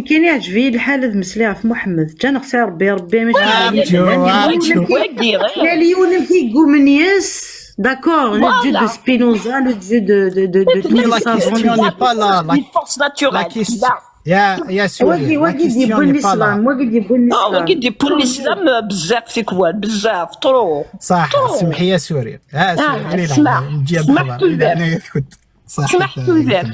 كاين يعجبني الحال مسلي في محمد جا نختار ربي ماشي يا ليون كيغومنياس d'accord le dieu de Spinoza le dieu de tous les savants n'est pas là une force naturelle يا سوري واقي يبون الاسلام واقي يبون الاسلام بزاف فيكوال بزاف طرو صح سمحي يا سوري سمحت ذاك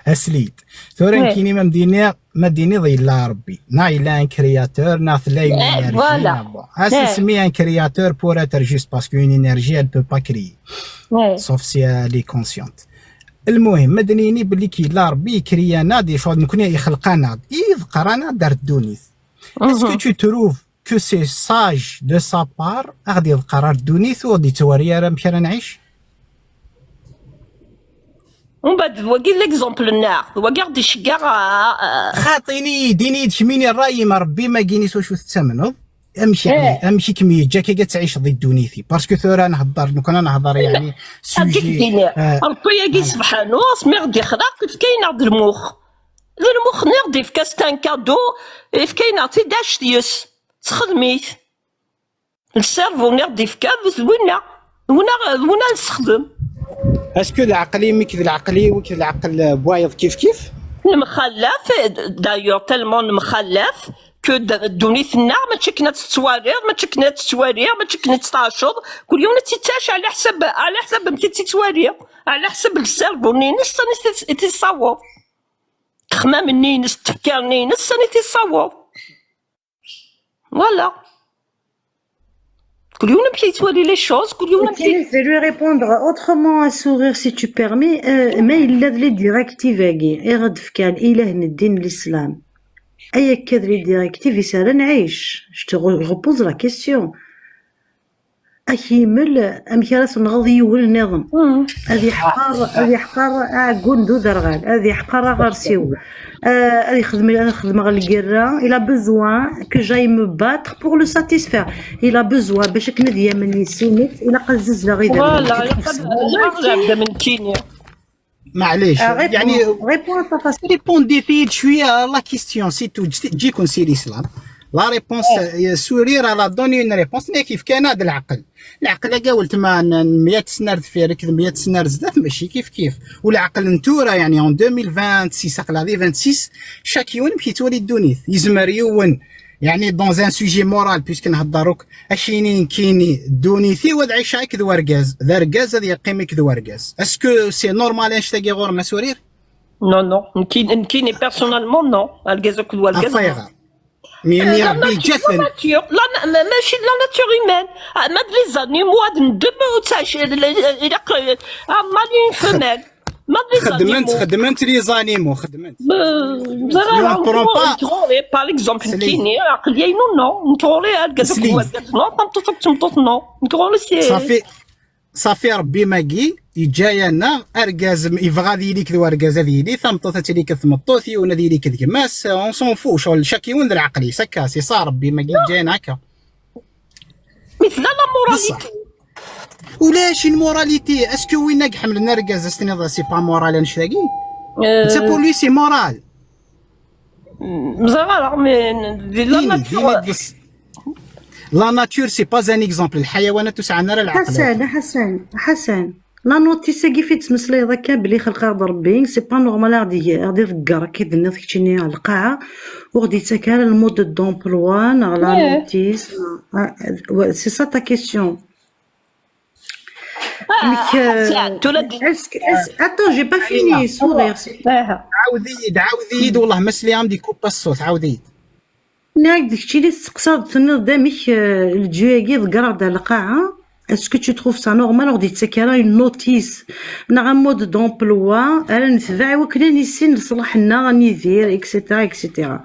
اسليت ثورن كيني ما مديني ضي لا ربي نا الا ان كرياتور نا ثلاي فوالا اسمي ان كرياتور بور اتر جوست باسكو اون انرجي elle peut pas créer sauf si elle est consciente المهم مدنيني باللي كي لا ربي كريانا دي شغل نكون يخلقنا يذكرنا دار الدونيث اسكو تو تروف كو سي ساج دو سا بار غادي يذكر الدونيث وغادي توريا راه مشي نعيش ومن بعد واقي ليكزومبل النار واقي غادي يشكر خاطيني ديني تشميني الراي ما ربي ما كينيس واش تتمنض امشي كمية جا كي تعيش ضد دونيثي باسكو ثورا نهضر كنا نهضر يعني سوجي ربي ياكي سبحانه سمي غادي يخلق كيف كاين عند المخ غادي في كاستان كادو كيف كاين عطي داش ديس تخدميت السيرفو غادي في كاب وين نستخدم اسكو العقلي ميكذ العقلي وكذ العقل بوايض كيف المخلف دايور تالمون مخلف كو الدونيث النار ماشي كنا تتوارير ماشي كنا تتاشر كل يوم تتاش على حسب متي تتوارير على حسب السيرفو نينس تيصاوب تخمام نينس التفكير نينس تيصاوب فوالا كل يوم نمشي تولي لي شوز كل يوم نمشي je vais lui répondre autrement à sourire si tu permets ما إلا لي ديريكتيف هاكي غاد فكان إله الدين الإسلام أي كادري ديريكتيف يسال نعيش je te repose la question أكيمل أمكارس نغضي يول النظام هذه حقار عقول دو درغال هذه حقار غارسيو هذه خدمة غير القرا إلا بزوان كو جاي مو باتر بور لو ساتيسفير إلا بزوان باش كنديا من يسينيت إلا قزز لا غير فوالا من كينيا معليش يعني ريبون ديفيد شويه لا كيستيون سي تو تجيكم سي الاسلام لا ريبونس سورير لا دوني اون ريبونس مي كيف كان هذا العقل قاولت ما 100 سنه في ركض 100 سنه زدات ماشي كيف والعقل نتورا يعني اون 2026 قلادي 26 شاكيون مشي تولي الدونيث يزمر يون يعني دون ان سوجي مورال بيسك نهضروك اشينين كيني دونيثي ودعي شايك ذو ورقاز ذا رقاز هذا يقيمك ذو ورقاز اسكو سي نورمال اش تاقي غور ما سورير نو كيني بيرسونالمون نو الغازوك ذو ورقاز مي ربي جثن ماشي لا ناتور ايمان ما لي زانيمو ندم وتاش الى مالين فمال خدمت لي زانيمو خدمت باغ اكزومبل كيني عقلي نو نكوري الغازوك ذو ورقاز نو تمطط نو نكوري سي صافي ربي ماكي يجاينا ارغاز يبغى ليك ذو ارغاز هذه لي ثمطت ليك ثمطوثي ونذي ليك الكماس اون سون فو شغل شاكيون العقلي سكا سي صار ربي ماكي جاينا هكا مثل لا موراليتي ولاش الموراليتي اسكو وين ناك حمل الارغاز استني سي با مورال نشلاقي سي بور لي سي مورال مزال مي لا ناتور سي با ان اكزومبل الحيوانات تسعنا راه العقل حسن لا نوتيس كيف تمسلي هذاك بلي خلق ربي سي با نورمال غادي يفكر كي دنا كيتشني على القاعه وغادي تاكل المود دومبلوا لا نوتيس سي سا تا كيسيون attends j'ai pas fini sourire عاودي والله مسلي دي كوبا الصوت عاودي ناك داكشي اللي تقصد تنظمك الجواكي ذكر على القاعه اسكو tu trouves ça normal غادي تسكر une notice نا مود دومبلوا انا نتبع وكنا نسين نصلح لنا راني ندير اكسيتيرا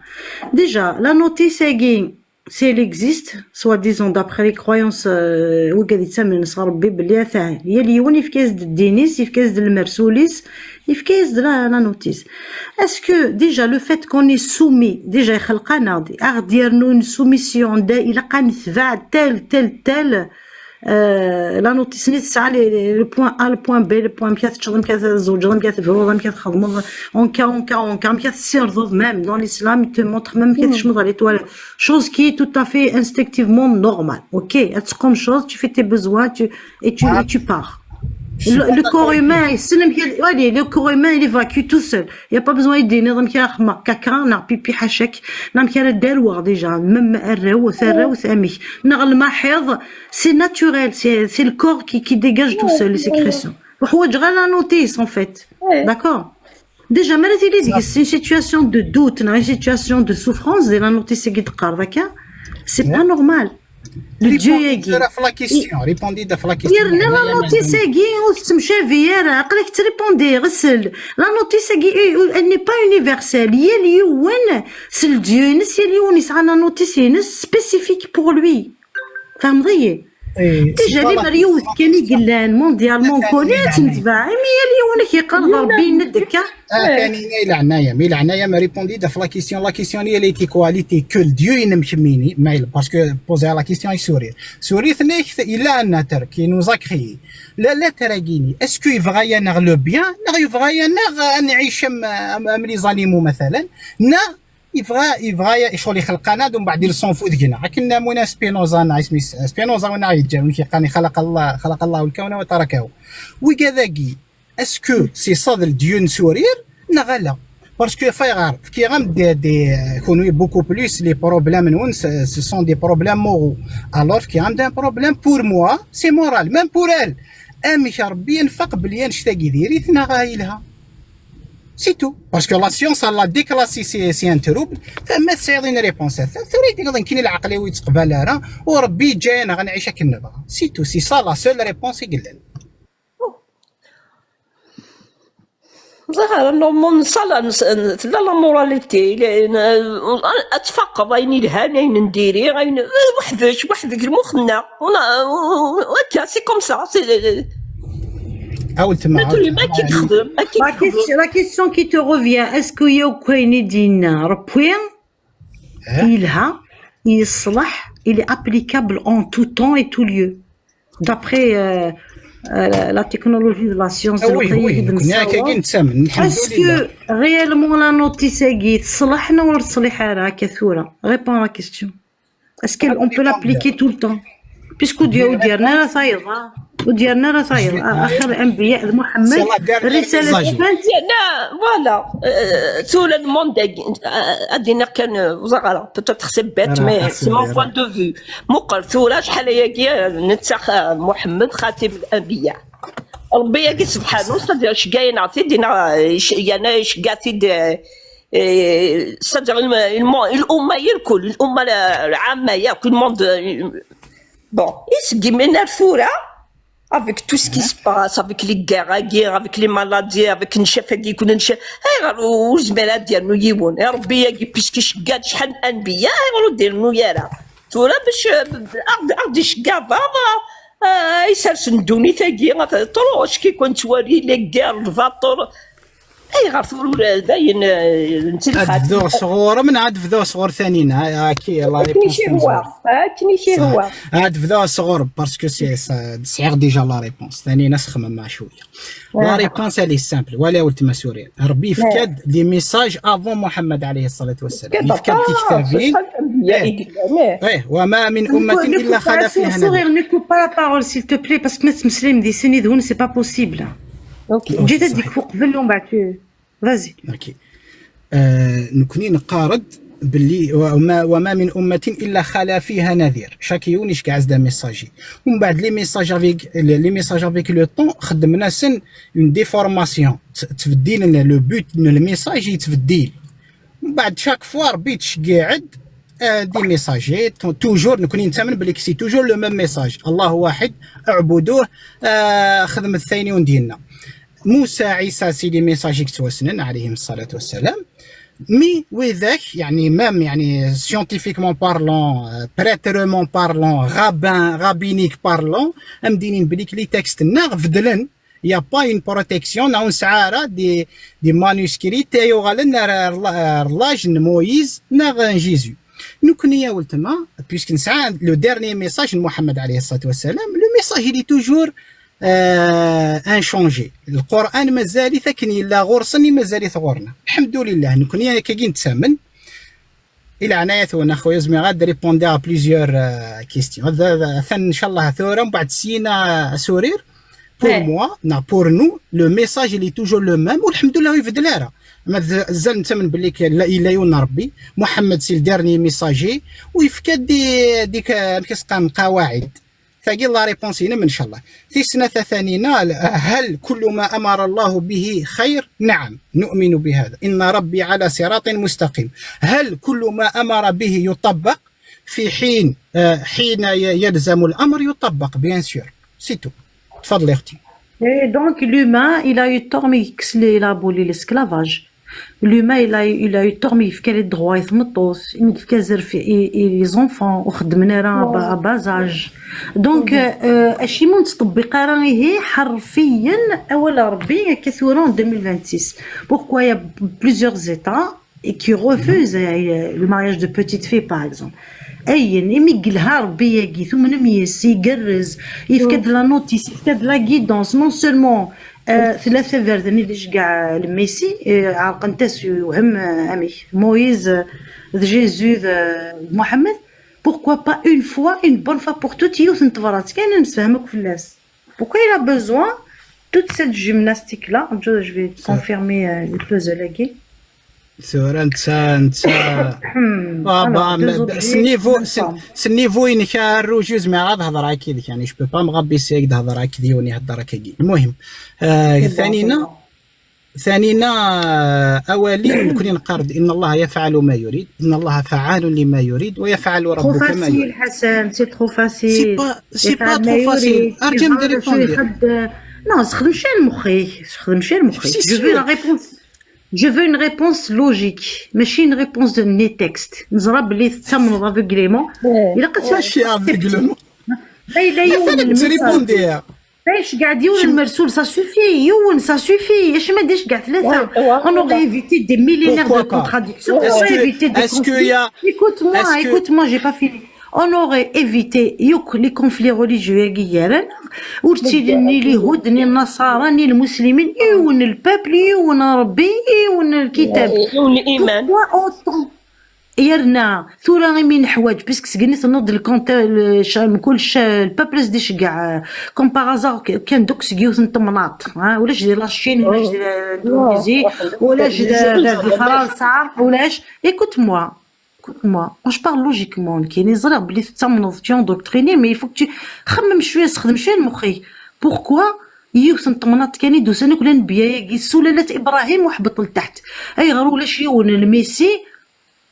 ديجا لا نوتيس اكين سي elle existe soi-disant d'après les croyances وقال يتسمى نص ربي بلي فاعل هي اليوني في كاس الدينيس في كاس المرسوليس في كاس لا نوتيس اسكو ديجا لو فيت كوني سومي ديجا يخلقنا غادي دير نو سوميسيون دا الى قا نتبع تال لا نوتيس ني تسعى لو بوان ا لو بوان بي لو بوان مكات تشغل مكات الزوج مكات الفروض مكات خدمه اون كا مكات سيرض ميم دون الاسلام te montre même مكات تشمض على l'étoile chose qui est tout à fait instinctivement normale. OK, تقوم chose, tu fais tes besoins, tu pars. Le corps humain, le corps humain, il évacue tout seul. Il n'y a pas besoin de dire, non, qu'il y a caca, non, pipi, hachek, non, qu'il y a des lois déjà, même c'est naturel, c'est le corps qui dégage tout seul les sécrétions. La notice, en fait. D'accord? Déjà, c'est une situation de doute, une situation de souffrance, la notice c'est pas normal. Le Dieu est guide. Répondez à la question. La notice est guide, la notice est guide, elle n'est pas universelle. C'est le Dieu, c'est la notice spécifique pour lui. فهمتي؟ déjà les مريوث كان يقلان مونديالمون كوني تنتبع مي اللي كيقرب ربي ندك كان يلعنايا عنايا ما ريبوندي دا لا كيسيون هي لي كواليتي كو ديو ينمشميني مايل باسكو بوزي لا كيسيون سوري ثنيك الا ان تر كي نوزا كري لا تراغيني اسكو يفغايا نغ لو بيان نغ يفغايا نغ نعيش ام لي زانيمو مثلا يبغى شغل يخلقنا ومن بعد يلصون فوق دينا كنا مونا سبينوزا اسمي سبينوزا وانا يتجاوب كيقاني خلق الله الكون وتركه وكذاكي اسكو سي صاد ديون سورير نغلا باسكو فاي غارف كي غام دي كونوا بوكو بلوس لي بروبليم نون سو سون دي بروبليم مورو الوغ كي غام دان بروبليم بور موا سي مورال ميم بور ال امي ربي ينفق بلي نشتا كيديري ثنا غايلها سي تو باسكو لا سيونس لا ديكلاسي سي ان تروبل فما تساعدين ريبونس ثوري نظن كاين العقليه ويتقبلها راه وربي جاينا غنعيش كي نبغى سي تو سي سا لا سول ريبونس يقول لنا ظهر نورمال صلا لا موراليتي اتفقد اين الهان نديري غين وحدك المخنا وكا سي كوم سا La question qui te revient, est-ce qu'il y a كاين دينا ربي il est applicable en tout temps et tout lieu d'après la technologie de la science. Est-ce que réellement la notice est تصلحنا ولا تصلح راه كثوره? Réponds à la question. Est-ce qu'on peut l'appliquer tout le temps? puisque ديالنا راه صاير وديالنا راه صاير اخر الانبياء محمد الرساله ديالنا فوالا tout le monde ادينا كان وزغره peut-être c'est bête mais c'est mon point de vue مقر ثوره شحال هي نتسخ محمد خاتم الانبياء ربي يقي سبحانه صدر شكاين عطي دينا يعني شكاتي صدر الامه الكل الامه العامه يا كل موند bon يسقي من الثوره avec tout ce qui se passe avec les guerres avec les maladies avec نشاف هادي كنا نشاف غير الزمالة ديالنا يبون يا ربي ياكي بيسكي شقات شحال من انبياء غير ديرنو يارا ثورة باش عرضي شقافة يسرسن دوني ثاقي طروش كي كنت تواري لي غير الفاطور غير ثورة باين نتلخات عاد صغور من عاد فذو صغور ثانيين كي الله ريبونس كني شي هو عاد فذو صغور باسكو سي سعير ديجا لا ريبونس ثاني ناس خمم مع شويه لا ريبونس لي سامبل ولا ولت ما سوريا ربي فكاد لي ميساج افون محمد عليه الصلاه والسلام فكاد كتابين وما من امه الا خلا فيها نذير نيكو با لا بارول سيل تو بلي باسكو ما تمسلي مديسني دون سي با بوسيبل اوكي جيت هذيك فوق قبل ومن بعد فازي اوكي نكوني نقارض باللي وما من امه الا خلا فيها نذير شاكيونيش كاع زدا ميساجي ومن بعد لي ميساج افيك لو طون خدمنا سن اون ديفورماسيون تبديل لنا لو بوت من الميساج يتبدل من بعد شاك فوا ربي تشقاعد دي ميساجي توجور نكوني نتامن بلي سي توجور لو ميم ميساج الله واحد اعبدوه خدمه الثانيون ديالنا موسى عيسى سيدي ميساجيك توسنن عليهم الصلاه والسلام مي وذاك يعني مام يعني سيونتيفيكمون بارلون بريترمون بارلون غابينيك بارلون امدينين بليك لي تكست ناغ فدلن يا با اون بروتيكسيون ناون سعاره دي مانuscrits تايو غالن رلاج مويز ناغ جيزو نكون يا ولتما بيسك نسعى لو ديرني ميساج محمد عليه الصلاه والسلام، لو ميساج اللي توجور ان شونجي. القران مازال ثكني لا غرسني مازال ثغورنا الحمد لله. نكون يا كي نتسامن الى عناية وانا خويا زمي غاد ريبوندي ا بليزيور كيستيون. هذا ان شاء الله ثوره من بعد سينا سورير. بور موا بور نو لو ميساج اللي توجور لو ميم، والحمد لله يفدل راه مازال نتمن باللي لا اله الا ربي محمد سي الديرني ميساجي ويفكاد ديك كيسقام قواعد فقيل الله ريبونس هنا ان شاء الله. في سنه ثانينا هل كل ما امر الله به خير؟ نعم نؤمن بهذا، ان ربي على صراط مستقيم. هل كل ما امر به يطبق في حين يلزم الامر يطبق بيان سور سي تو. تفضلي اختي. Et donc l'humain, il a eu tort mais il a aboli l'esclavage. L'humain, il a eu tort mais il a les droits, il a les enfants, à bas âge. Donc, الشيء متطبق راهي حرفيا أول ربي كثورا en 2026. Pourquoi il y a plusieurs États qui refusent le mariage de petites filles par exemple. اين يمقلها ربي ياكي ثم نميس يقرز يفكد لا نوتيس يفكد لا غيدونس نون سولمون ثلاثه فيردني اللي كاع الميسي عقنتاس وهم امي مويز جيزو محمد. بوركوا با اون فوا اون بون فوا بور توت يوث نتفرات كاين نفهمك في الناس. بوركوا il a besoin toute cette gymnastique là. Je vais confirmer les puzzles là. ثورة انت سنيفو ينكارو جوز مع غاد هضر هكيدك يعني جو با مغبي سيك هضر هكذيوني هضر هكاكي. المهم ثانينا اولين نكون نقرد ان الله يفعل ما يريد، ان الله فعال لما يريد ويفعل ربك ما يريد. حسن سي ترو فاسيل سي با ترو فاسيل. ارجع ندير نو خدم شي مخي جو في لا ريبونس. Je veux une réponse logique, ماشي une réponse de mes textes. نزرب اللي تسمنوا افيغليمون. إلا قلت ماشي افيغليمون. لا يون المرسول. باش قاعد يون المرسول ça suffit. يون ça suffit. اش ما ديش كاع ثلاثة. On aurait évité des millénaires de contradictions. On aurait évité des conflits. Écoute-moi, j'ai pas fini. On aurait évité les conflits religieux guillerins ورتيني اليهود ني النصارى ني المسلمين يون البابل يون ربي يون الكتاب يون الايمان يرنا ثورة من حوايج باسكو سكني تنوض الكونت كلش البابلز ديش كاع كوم باغازار كان دوك سكيوث نطمناط ولاش ديال لاشين ولاش ديال اندونيزي ولاش ديال فرنسا ولاش Écoute-moi, je parle logiquement. كاين يزرع بلي تمنض تيون دوكتريني مي يفوك تخمم شويه تخدم شويه المخي. بوركوا يوث نطمنات كان يدوس انا كلان بيا سلالة ابراهيم وحبط لتحت اي غير ولا شي يون الميسي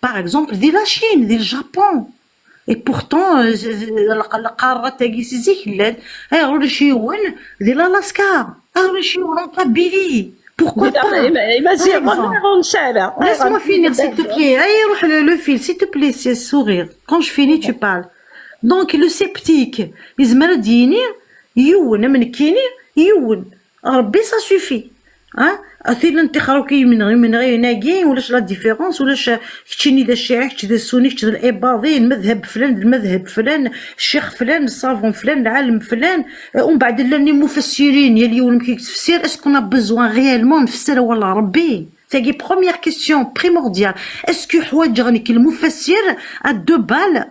باغ اكزومبل ديال لاشين ديال الجابون اي بورتون القاره تاعي سيزيكلان اي غير ولا شي يون ديال الاسكا غير شي يون كابيلي. Pourquoi pas? Laisse-moi finir s'il te plaît. Allez, le fil, s'il te plaît, c'est sourire. Quand je finis, tu parles. Donc, le sceptique, ils me disent, youn, youn, ça suffit. Hein? أثير أنت خروكي من غير ناقين ولاش لا ديفيرونس ولاش كتشيني دا الشيعي كتشي دا السني كتشي دا الإباضي المذهب فلان المذهب فلان الشيخ فلان الصافون فلان العالم فلان ومن بعد لاني مفسرين يا اليوم كي تفسير اسكو نا بوزوان ريالمون نفسر ولا ربي. تاقي بروميير كيسيون بريمورديال اسكو حوايج غني كي المفسر ا دو بال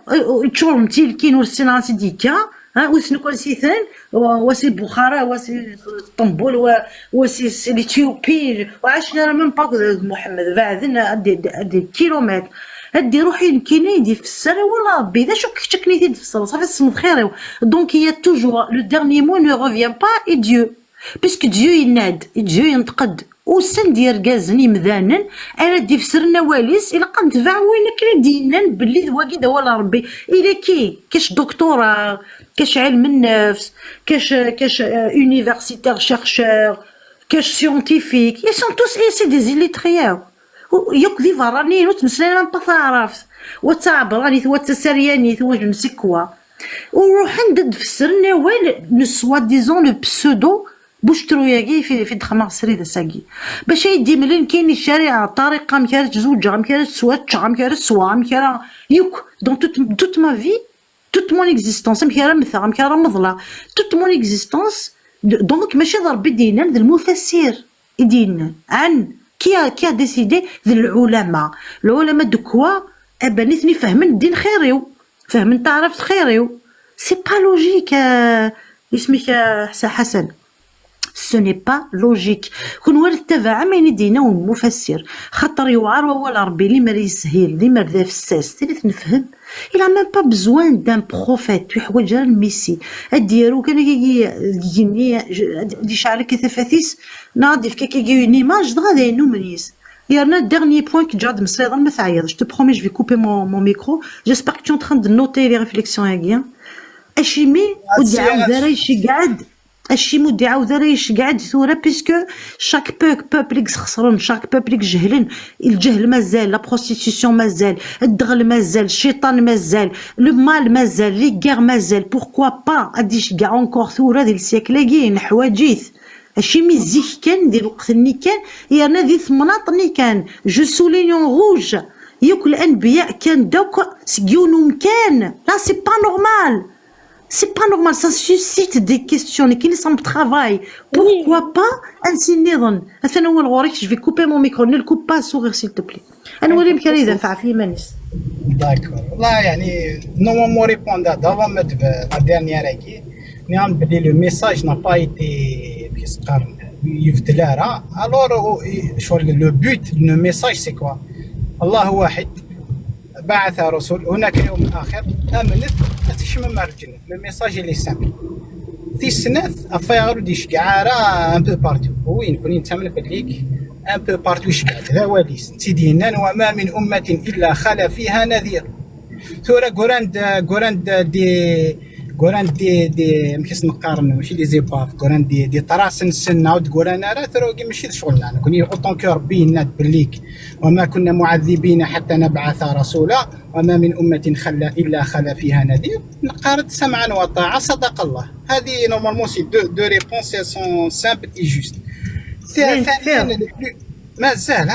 تشورم تيلكين ورسينا سيديكا وسنو كل سيثان وسي بخارى وسي اسطنبول وسي الإثيوبي وعشنا من باك محمد بعدين ادي كيلومتر ادي روحي كينيدي في السر ولا ربي اذا شو كتشكني في السر صافي الصمد خير. دونك هي توجور لو ديرني مو نو ريفيان با اي ديو باسكو ديو يناد ديو ينتقد وسن ديال كازني مذانا انا دي فسرنا واليس الا قنتفع وين كري دينان باللي واقي ولا ربي الا كاش دكتوراه كاش علم النفس كاش يونيفرسيتير شيرشور كاش سيونتيفيك ils sont tous c'est des illettrés يوك ذي فراني وتمسلنا بثارف وتعبراني وتسرياني واش مسكوا وروح ندد فسرنا وال سوا ديزون لو بسودو بوشتروياكي في دخمة سريدة ساقي باش يدي ملين كاين الشارع طريقة مكارت زوجة مكارت سواتشة مكارت سوا مكارت يوك دون توت ما في توت مون اكزيستونس مكارت مثلا مكارت مضلة توت مون اكزيستونس دونك ماشي ربي دينا ذا المفسر يدينا عن كي ديسيدي ذا العلماء دكوا ابانيتني فهمن الدين خيريو فهمن تعرفت خيريو سي با لوجيك اسمك حسن ce n'est pas logique كون ورد تبع ما يدينا ومفسر خاطر يوعر ولا ربي لي ما يسهل لي ما بدا فساس تريد نفهم il a même pas besoin d'un prophète يحوج على الميسي اديرو كان يجيني دي شعر كثافاتيس ناضي في كي اون ايماج غادي ينو مريس يرنا dernier point que جاد مصريض ما تعيط je te promets je vais couper mon micro j'espère que tu es en train de noter les réflexions ياكيا اشيمي ودي عاود رايشي قاعد الشي مودي عاود رايش قاعد ثورة بيسكو شاك بوبل خسران شاك بوبل جهلن الجهل مازال لا بروستيتيسيون مازال الدغل مازال الشيطان مازال لو مال مازال لي غير مازال بوركوا با اديش كاع اونكور ثورة ديال السيكلاكين حواجيث الشي ميزيك كان ديال الوقت اللي كان يانا ذي ثمناط اللي كان جو سولينيون روج يوك الانبياء كان دوك سكيونهم كان لا سي با نورمال. C'est pas normal, ça suscite des questions. Et qui sont travail. Pourquoi pas ainsi نظن. أنا أول غوريك je vais couper mon micro. Ne le coupe pas, sourire s'il te plaît. أنا ولي مكاني يدفع في مانيس. D'accord. Là يعني normalement répondre d'avant mettre la dernière équipe. نعم بدي le message n'a pas été بيسقر يفتلارا. Alors le but du message c'est quoi? الله واحد. بعث رسول هناك اليوم الآخر أمنت تشمم الجنة لو ميساج لي سامبل في السنات أفايغلو دي شكعارة أن بو بارتو وين كونين تامن بليك أن بو بارتو شكعات هذا واليس سيدينا وما من أمة إلا خلا فيها نذير ثورة قراند دي مكيس نقارن ماشي لي زيباف قراند دي طراسن السنة وتقولان راه ثروكي ماشي شغلنا أنا كوني أوطون كو ربي يناد بليك وما كنا معذبين حتى نبعث رسولا وما من أمة إلا خلا فيها نذير نقارن سمعا وطاعة صدق الله هذه نورمالمون سي دو ريبونس سون سامبل اي جوست ثانيا مازال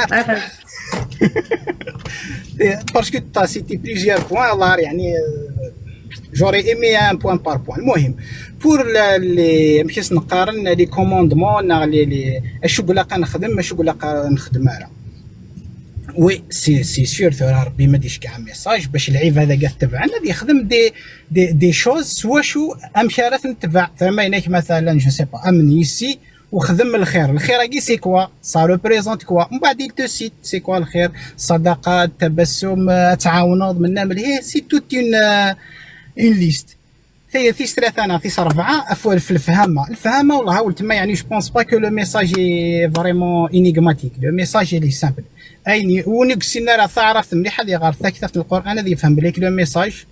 باسكو تا سيتي بليزيور بوان الله يعني j'aurais aimé un point par point. المهم pour les مكيس نقارن لي كوموندمون لي الشغل قنخدم الشغل قنخدم راه وي سي سور ثورة ربي ما ديش كاع ميساج باش العيب هذا قاعد تبعنا يخدم دي شوز سوا شو امشارات نتبع فما هناك مثلا جو سي با امن يسي وخدم الخير كي سي كوا سا ريبريزونت كوا من بعد تو سيت سي كوا الخير صدقات تبسم تعاونات من نعمل هي سي توت اون ليست ثيس ثلاثة أنا ثيس أربعة أفوال في الفهامة والله هاول تما يعني جو بونس با كو لو ميساج اي فريمون انيغماتيك لو ميساج لي سامبل أيني ونقصنا راه تعرف مليح اللي غير كتابة القرآن هذا يفهم بليك لو ميساج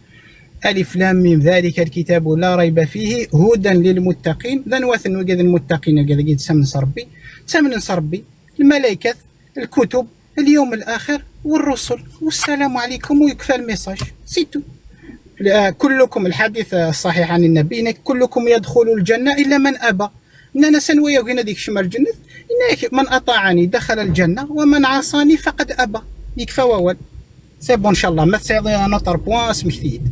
ألف لام ميم ذلك الكتاب لا ريب فيه هدى للمتقين ذا نواثن وقاد المتقين قاد يتسمن ربي تسمن ربي الملائكة الكتب اليوم الآخر والرسل والسلام عليكم ويكفى الميساج سيتو كلكم الحديث الصحيح عن النبي كلكم يدخل الجنة إلا من أبى إننا سنوية وهنا ديك شمال الجنة إن من أطاعني دخل الجنة ومن عصاني فقد أبى يكفى وول سي بون إن شاء الله ما تساعدي نوتر بوان اسمك ثيد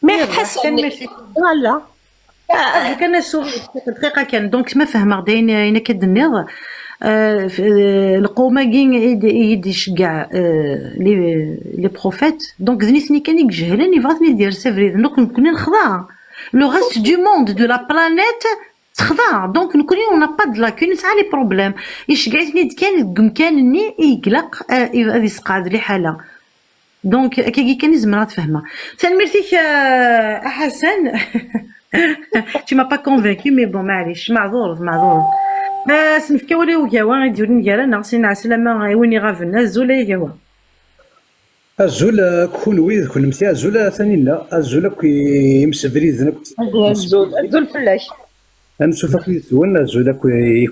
مي حسن فوالا كان سوري دقيقة كان دونك ما فهمها داين أنا كدنيض القوماكين يديش كاع لي بروفيت دونك ذنيتني كان يجهلني فاتني دير سيفري دونك نكون نخضع لو غاست دو موند دو لا بلانيت تخضع دونك نكون اون با دو لا كون تاع لي بروبليم يشقعتني كان مكانني يقلق غادي يسقعد لي حاله دونك كي كان زعما تفهمها ثاني ميرسيك حسن tu m'as pas convaincu mais bon معليش معذور سنفكا ولا وكاوا يديرون كالا خصنا عسلامه وين يغافلنا الزوله يكاوا الزول كونوي كنمتي الزول ثاني لا الزول كيمسفريد الزول فلاش نشوف كي زوين الزول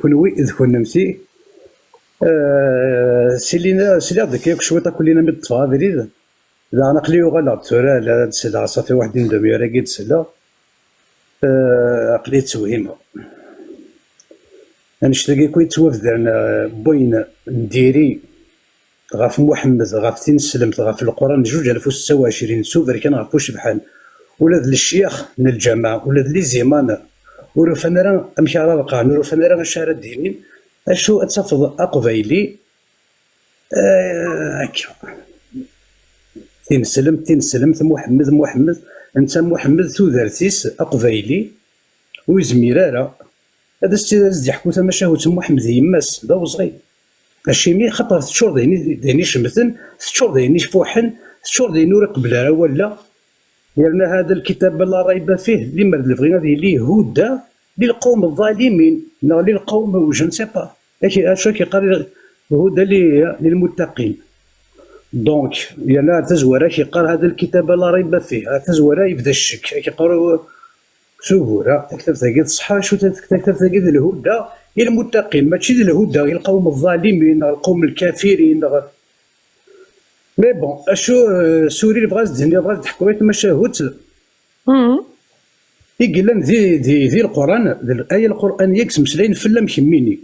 كونوي كنمتي سيلينا داك شويه كلنا متفا فريد لا انا قليو غلا تورا لا تسلا صافي واحد ندم يا راكي تسلا عقليه توهيمه نشتاقي كوي توافدان بوين نديري غاف محمد غاف تين سلمت غاف القران 2026 سوفر كان غاف واش بحال ولاد الشيخ من الجماعه ولاد لي زيمان ورفنا راه امشي على القانون ورفنا راه شهر الدينين اشو اتفض اقبيلي هكا تنسلمت محمد انت محمد تودرتيس اقبيلي ويزميرارا هذا السيد يحكو ثما شهوت محمد يماس دا وصغير الشيمي خاطر تشور ديني شمثن تشور ديني شفوحن تشور ديني ورا قبل ولا لأن هذا الكتاب لا ريب فيه لما بغينا ليه هدى للقوم الظالمين للقوم وجن سي با اش كيقال هدى للمتقين دونك يعني تزورا كيقال هذا الكتاب لا ريب فيه تزورا يبدا الشك كيقالوا سهورة تكتب تاكيد صحة شو تكتب تاكيد الهدى للمتقين ماشي الهدى للقوم الظالمين القوم الكافرين مي بون اشو سوري اللي بغات تدهني بغات تحكم ما شاهوت يقلن ذي القران ذي الايه القرانيه كسمسلين فلا مكميني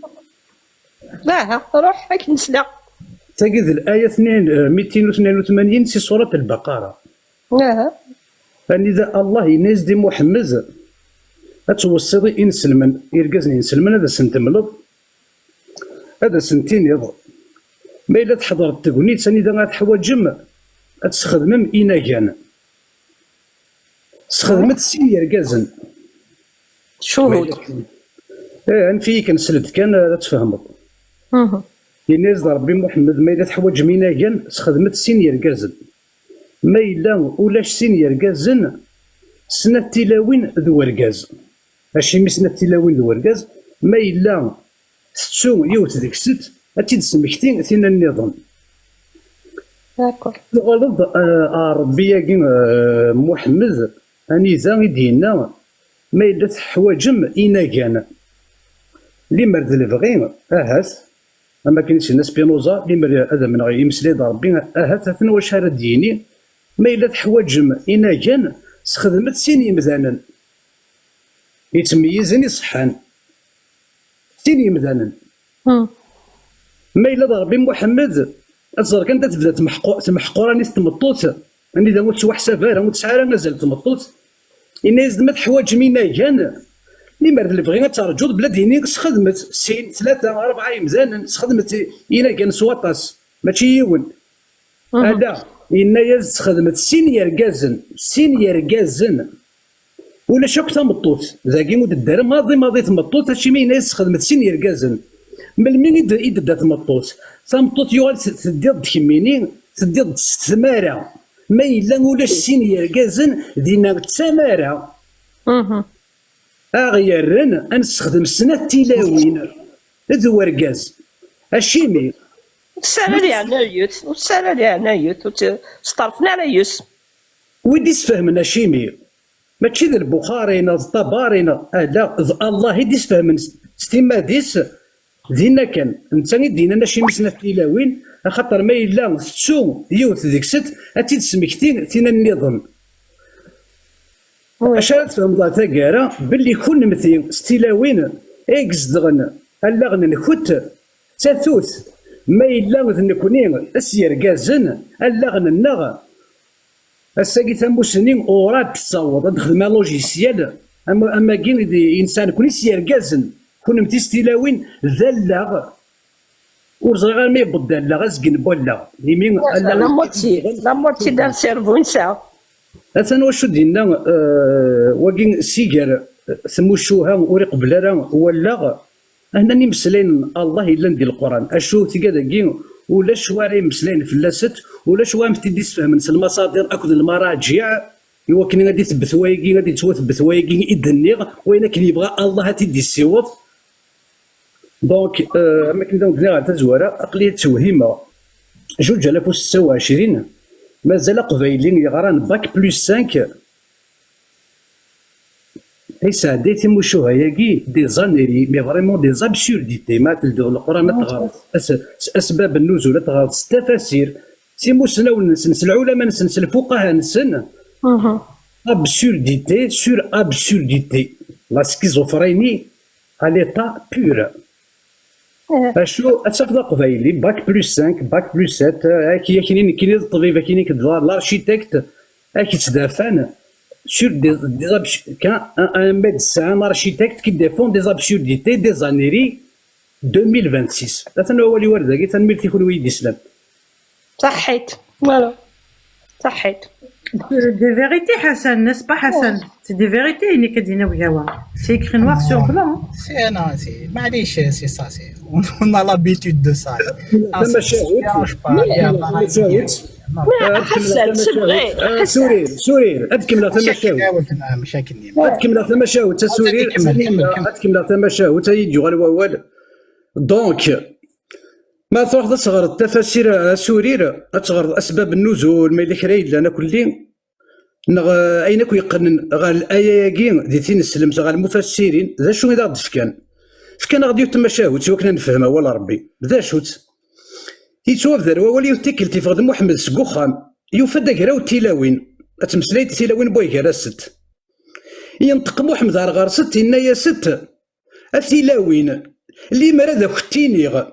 لا روح هاك نسلا تاكيد الايه 282 في سوره البقره فإذا الله ينزل محمد أتوصي إن سلمن يرقزني إن سلمن هذا سنتملض هذا سنتين يض ما إلا تحضر التقنيت سني إذا غاتحواجم أتستخدم إنا كان استخدمت سين يرقزن شهود أنفي كنسلد كان تفهمت ينزل ربي محمد ما إلا تحواجم إنا كان استخدمت سين يرقزن ما إلا ولاش سين يرقازن سنة تلاوين ذو رقاز هاشي مي سنة تلاوين ذو رقاز ما إلا ستو يوت ديك ست أتيد سمكتين ثينا النظام الغلط ربي ياكي محمد أني ذا يدينا ما إلا تحواجم إنا كان لي مرد الفغين أهات أما كاينش ناس بينوزا لي مرد هذا من غير يمسلي ربي أهات ثنا واش هذا ديني ما إلا تحواجم إنا كان استخدمت سين مثلا يتميزني صحان سين مثلا ما إلا ضربي محمد أتصور كانت تبدا تمحقو راني تمطوط راني إذا موت واحد سفارة موت ساعة مازال تمطوط إنا يزدمت حواجم إنا كان لي مرد اللي بغينا ترجوض بلا ديني استخدمت سين 3 4 مثلا استخدمت إنا كان سواطاس ماشي يون هذا إنا يستخدمت سين يرقازن ولا شوك تمطوط ذاكي مود الدار ماضي تمطوط هادشي ما يستخدمت سين يرقازن من يبدا تمطوط يوغال تديض تكميني تديض تمارة ما إلا ولاش سين يرقازن دينا تمارة أغيرن أنستخدم سنة تلاوين ذو رقاز الشيمي وتسالى على يوت وتسترفنا على يوس ودي سفهمنا شيمي ماشي ذا البخاري الطباري لا الله يدي سفهمن ستيما ديس دينا كان انت دينا شي مسنا تلاوين خاطر ما الا تسو يوت ديك ست اتي تسمكتين تينا النظام اش تفهم الله تاكارا باللي كون مثي ستيلاوين اكزدغن اللغن نخوت تاثوث ما إلا نكوني أسير كازن اللغن النغ الساقي ثموسنين أوراد تصور تخدم لوجيسيال أما كاين إنسان كون يسير كازن كون متيستيلاوين ذا اللغ وزغير ما يبدا اللغ أزقن بولا يمين لا موتي دار سيرفو نسا أثنا واش دينا وكين سيجر ثموشوها وريق بلارا واللغ هنا نمسلين الله إلا ندير القرآن أشو تيكا ولا شواري مسلين فلاست ولا شواري متدي تفهم المصادر أكد المراجع يوكن غادي تثبت وايكي غادي تثبت وايكي إدنيغ وين كان يبغى الله تدي السيوط دونك ما كنا نقول على تزوارة أقلية توهيمة 2026 مازال قبايلين يغران باك بلس 5 ليس ديتي مشوها ياكي دي زانيري مي فريمون دي زابسورديتي ما تلدو القرآن ما تغلط أسباب النزول تغلط التفاسير سيموسنا ونسنس العلماء نسنس الفقهاء نسن absurdité sur absurdité. La schizophrénie à l'état pur. شو اتفضل قبايلي باك بلس 5 باك بلس 7 كاين الطبيبه كاين لارشيتكت كيتدافن sur كان ان ميدسان ارشيتكت كيديفون دي زابسورديتي دي زانيري 2026 هذا هو اللي ورد كي تنمير تيكون ويدي الاسلام صحيت فوالا صحيت دي فيريتي حسن ناس با حسن سي دي فيريتي اللي كدينا وياها سي écrit noir sur blanc سي انا سي معليش سي سا سي اون ا لابيتود دو سا حسن سبغي سورير ادكمل مشاكل ادكمل تمشاوت سورير ادكمل تمشاوت يجي غالوال دونك ما تروح تصغر التفاسير سورير تغرد اسباب النزول ما الا كرايد لنا كلي اين كيقنن غا الايه كين دي تين السلمت غا المفسرين ذا شو اذا فكان غادي يتمشاوت وكنا نفهمها ولا ربي ذا شوت يتوفر ولي يتكل تيفغد محمد سكوخام يوفد كراو تيلاوين اتمسليت تيلاوين بوي كراست ينطق محمد غار ست يا ست التيلاوين اللي مرا ذاك التينيغ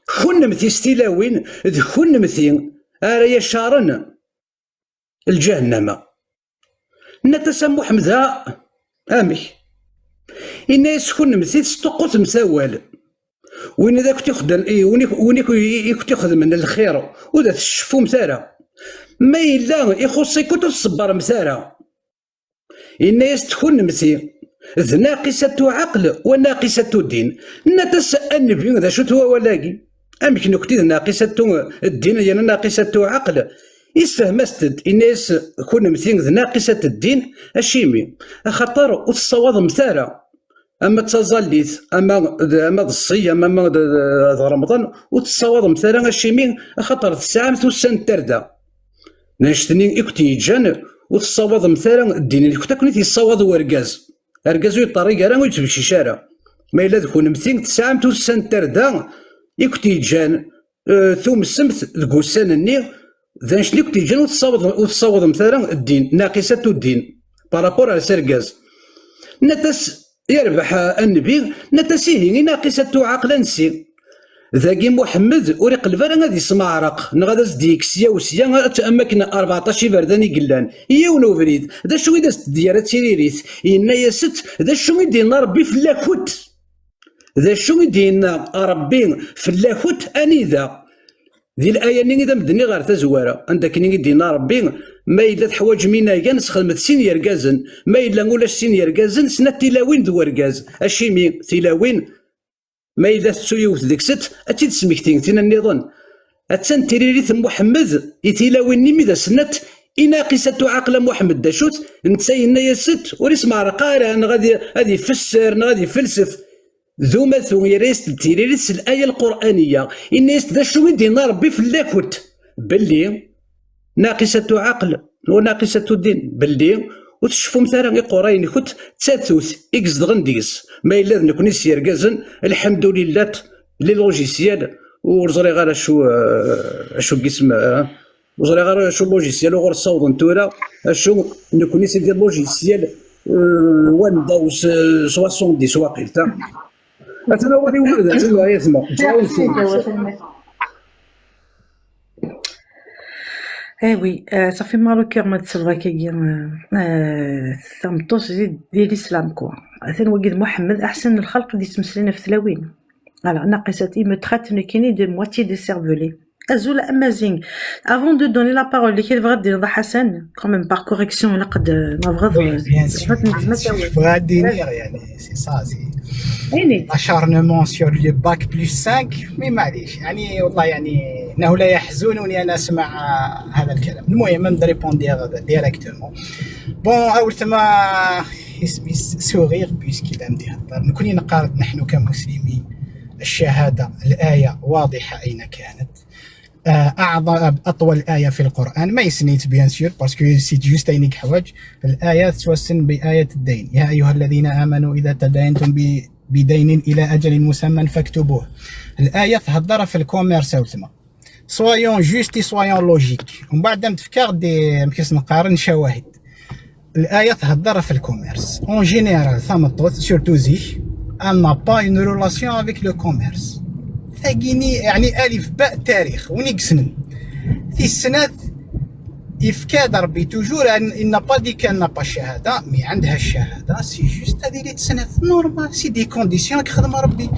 خنمتي ستيلاوين خنمتي رايا شارن الجهنم نتسمى محمد امي الناس خنمتي تستقوت مساوال وين ذاك تخدم وين تخدم من الخير وذا تشفو مثارا ما إلا يخص كنت الصبر مثارا الناس تكون مثي ذ ناقصة عقل وناقصة دين نتسأل بين ذا شو هو ولاقي أمكن نكتي ناقصة الدين هي ناقصة عقل يسفهم استد الناس كون مثي ذ ناقصة الدين الشيمي خطر وتصوض مثارا اما تزاليت اما الصيام اما رمضان وتصوض مثلا الشيمين خاطر الساعه توسن تردا ناشتني اكتي جان وتصوض مثلا الدين اللي كنت كنت يصوض ورقاز ارقازو الطريق راه ويتمشي شارع ما الا تكون مثلا الساعه توسن تردا اكتي جان ثم السمت ذكوسان النير ذا شنو كنتي جان وتصوض مثلا الدين ناقصه الدين بارابور على سرقاز نتس يربح النبي نتسيه ناقصة عقل نسي ذاكي محمد وريق الفرن غادي يسمع عرق نغادز ديك سيا وسيا تأمكن 14 برداني قلان يون وفريد ذا شو إذا ديارة تيريريت إنا يا ست ذا شو يدينا ربي في اللاكوت ذا شو يدينا ربي في اللاكوت أنيذا ذي الآية نيني ذا مدني غير تزوارة عندك نيني دينا ربي ما إلا تحواج منا كان نسخدم سين يركازن ما إلا نقول سين يركازن سنة تلاوين ذو ركاز الشيمي تلاوين ما إلا تسويوث ديك ست أتي تسميكتين تينا النظام أتسن تريريث محمد يتلاوين نيمي ذا سنة إناقصة عقل محمد داشوت نتساينا يا ست وريسمع رقارة غادي يفسر غادي يفلسف ذو مثو يريس تريريث الآية القرآنية الناس ذا شو يدينا ربي في اللاكوت باللي ناقصة عقل وناقصة دين باللي وتشوفوا مثلا قراين كنت تاثوث اكس دغنديس ما الا نكون سيركازن الحمد لله لي لوجيسيال ورزري غير شو قسم وزري غير شو لوجيسيال وغير صوت نتورا شو نكون سيدي لوجيسيال ويندوز 70 واقيلا مثلا هو اللي ولد هذا يسمى Eh oui, ça fait mal au cœur ما تصرا كي ثمطوس ديال الاسلام كوا مثلا وقيد محمد احسن الخلق اللي تمثلنا في ثلاوين على ناقصه me traite كاينين de moitié décervelé Azul amazing avant de donner la parole اللي كيف غادي رضا حسن quand même par correction نقد ما بغض غادي يعني سي سا سي acharnement sur le bac plus 5 مي معليش يعني والله يعني انه لا يحزنني ان اسمع هذا الكلام المهم نريبوندي ديريكتومون بون اول ما اسمي سوغير بيسكي لم يهضر نكون نقارن نحن كمسلمين الشهاده الايه واضحه اين كانت اعظم اطول ايه في القران ما يسنيت بيان سور باسكو سي جوست اينيك حواج الايه توسن بايه الدين يا ايها الذين امنوا اذا تداينتم بدين الى اجل مسمى فاكتبوه الايه تهضر في الكوميرس اوتما سويون جوست سويون لوجيك ومن بعد نتفكر دي مكيس نقارن شواهد الايه تهضر في الكوميرس اون جينيرال ثمطوت سورتو زيش ان با اون ريلاسيون افيك لو كوميرس ثاقيني يعني الف باء تاريخ ونقسن في السنة إفكاد ربي توجور إن با دي كان با الشهادة مي عندها الشهادة سي جوست هذه اللي تسنث نورمال سي دي كونديسيون كخدم ربي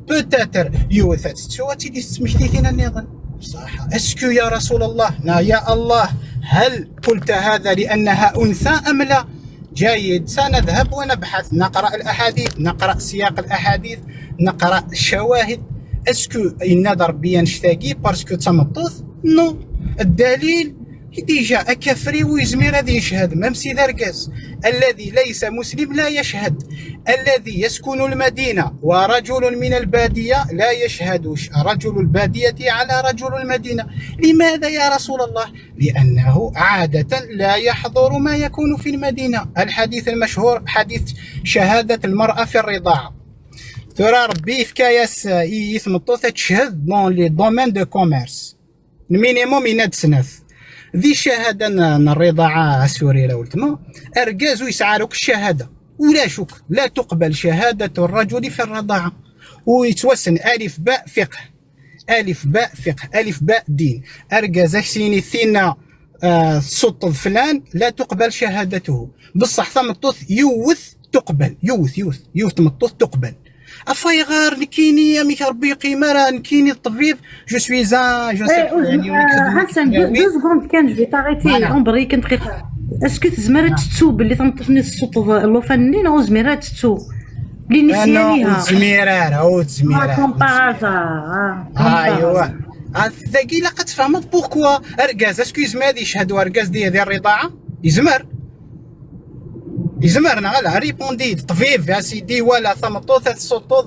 بوتاتر يوثات تسوى تيدي تسمحتيثين النظام صح اسكو يا رسول الله يا الله هل قلت هذا لأنها أنثى أم لا؟ جيد سنذهب ونبحث نقرأ الأحاديث نقرأ سياق الأحاديث نقرأ الشواهد اسكو النظر بيان شتاقي باسكو تمطوث نو الدليل ديجا أكفري ويزمير هذا يشهد ممسي ذرقاس الذي ليس مسلم لا يشهد الذي يسكن المدينة ورجل من البادية لا يشهد رجل البادية على رجل المدينة. لماذا يا رسول الله؟ لأنه عادة لا يحضر ما يكون في المدينة. الحديث المشهور حديث شهادة المرأة في الرضاعة ترى ربي في كاياس يثمطوثة تشهد دون لي دومين دو كوميرس المينيموم يناد سنث ذي شهادة الرضاعة السورية لولتما أرجاز يسعارك الشهادة ولا شك لا تقبل شهادة الرجل في الرضاعة ويتوسن ألف باء فقه ألف باء فقه ألف باء دين أرجاز سيني ثينا سطض فلان لا تقبل شهادته بصح ثمطوث يوث تقبل يوث مطوث تقبل افاي غار نكيني يا ميك ربي قيمه راه نكيني الطبيب جو سوي زان جو سي حسن دو سكوند كان جي تاريتي عمري كنت دقيقه اسكو تزمرت تتو باللي تنطفني الصوت اللوفانين او زميرات تتو اللي نسيانيها زميرات ايوا ثقيله قد فهمت بوركوا اركاز اسكو يزمر يشهدوا اركاز ديال الرضاعه يزمرنا على ريبوندي طبيب يا سيدي ولا ثمطوث صوتوث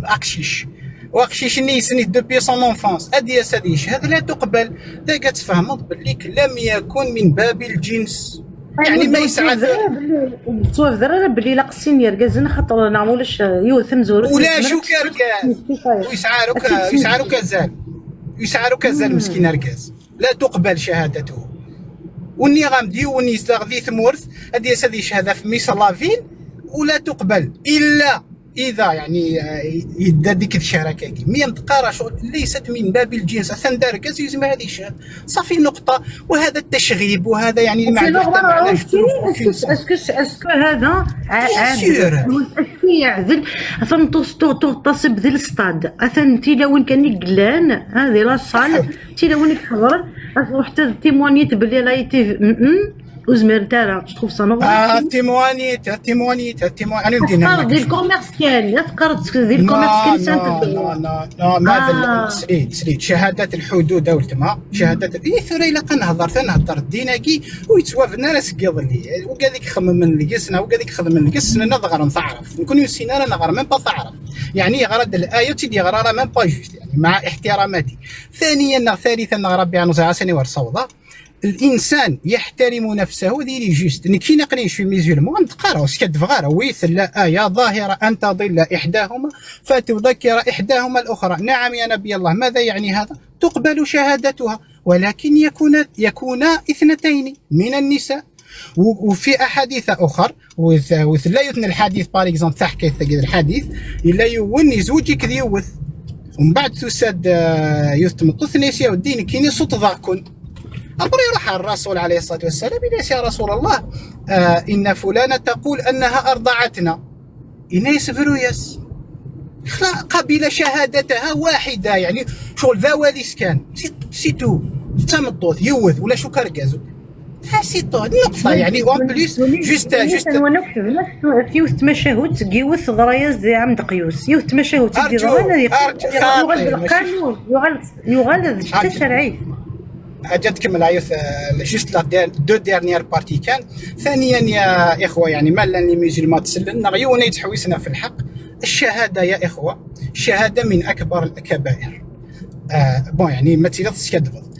اقشيش واقشيش نيسني دوبي سون انفونس ادي ساديش هذا لا تقبل ذاك تفهمت باللي لم يكن من باب الجنس يعني ما يسعى صوف ذرا بلي لاقسين يركزنا خاطر نعملوش يوثم زور ولا شو كركاز ويسعارك زال مسكين ركاز لا تقبل شهادته وني غامدي وني يستغذي ثمورث هذه سادي شهاده في ميس لافيل ولا تقبل الا اذا يعني يدا ديك الشراكه مي نتقارا شغل ليست من باب الجنس اثن داركاز يلزم هذه الشهاده صافي نقطه وهذا التشغيب وهذا يعني ما عندناش اسكو هذا يعزل اثن تصب ذي الستاد اثن تي لو كان يقلان هذه لا صال تي لو حضر وحتى تيموانيت بلي لايتي وزمير تاعها تشوف صنوع تيموانيت انا ندير فكر ديال الكوميرسيال فكرت ديال الكوميرسيال لا ماذا سريت شهاده الحدود ولتما شهاده ثري لا كنهضر ديناكي ويتوافنا راه سكيض لي وقال لك خمم من القسنا وقال لك خدم من القسنا نظغر نتعرف نكون يسينا انا نغر ميم با تعرف يعني غرد الايه تيدي غراره ميم با جوست يعني مع احتراماتي ثالثا نغرا بها نزعه سني ورصوضه الانسان يحترم نفسه ديري جوست كي نقريش في ميزولمون نتقراو سكدفغار ويث لا ايه ظاهره ان تضل احداهما فتذكر احداهما الاخرى. نعم يا نبي الله ماذا يعني هذا؟ تقبل شهادتها ولكن يكون اثنتين من النساء. وفي احاديث اخر وث لا يثني الحديث باغ اكزومبل تحكي الحديث الا يوني زوجك ذيوث ومن بعد تساد يثمط نساء والدين كيني صوت ذاكن أمر يروح الرسول عليه الصلاة والسلام يا رسول الله إن فلانة تقول أنها أرضعتنا إن يسفروا يس قبل شهادتها واحدة يعني شغل ذواليس كان سيتو تمطوث يوث ولا شو كرقازو سيتو النقطة يعني وان بليس جوست في يوث تمشهد تقيوث ضرايز دي عم دقيوس يوث تمشهد تدي ضرايز يغلظ القانون يغلظ حتى شرعي أجدكم العيوث جوست لا دو ديرنيير بارتي كان. ثانيا يا إخوة يعني مالا لي ميزيلمان تسلن نغيوني تحويسنا في الحق الشهادة يا إخوة الشهادة من أكبر الكبائر بون يعني ما تيغطس كدبض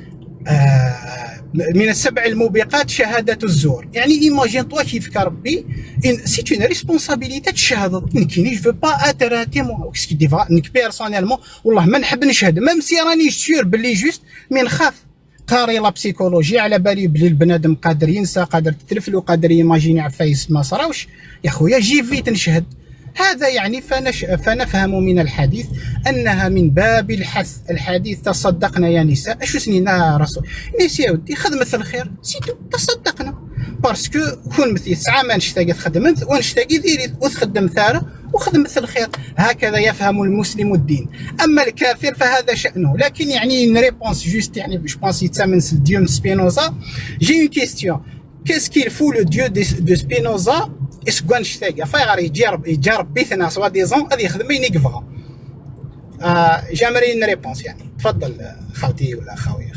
من السبع الموبقات شهادة الزور يعني ايماجين طوا كيف كربي سي اون ريسبونسابيلتي تشهد نكيني جو با اتر تيمون كسكي ديفا نك بيرسونيلمون والله ما نحب نشهد ميم سي راني سيور باللي جوست من خاف قاري لا بسيكولوجي على بالي بلي البنادم قادر ينسى قادر تتلفلو قادر يماجيني عفايس ما صراوش يا خويا جي فيت نشهد هذا يعني فنفهم من الحديث أنها من باب الحث. الحديث تصدقنا يا نساء، أشو سنينا رسول نساء ودي خدمة الخير سيتو تصدقنا، باسكو كون مثل ساعة ما نشتاقي تخدم ونشتاقي ديري وتخدم ثارة وخدمة الخير. هكذا يفهم المسلم الدين. أما الكافر فهذا شأنه. لكن يعني une réponse juste يعني je pense يتسمى ديون سبينوزا. J'ai une question. Qu'est-ce qu'il fout le dieu de Spinoza اسكو نشتاقي فغير يجرب بيثنا سوا ديزون غادي يخدم ينقفها. جامرين ريبونس يعني. تفضل خاوتي ولا خويا.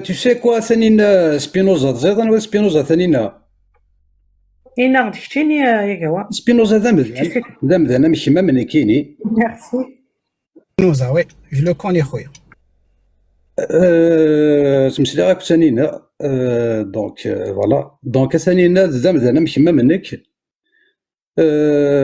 Tu sais quoi ثانينا سبينوزا زيدان ولا سبينوزا ثانينا؟ إنا غادي كتشيني يا كوا سبينوزا ذا مذان ماشي ما من كيني. ميرسي. سبينوزا وي جو لو كوني خويا. تمسلي غاك ثانينا دونك فوالا دونك ثانينا ذا مذان ماشي ما منك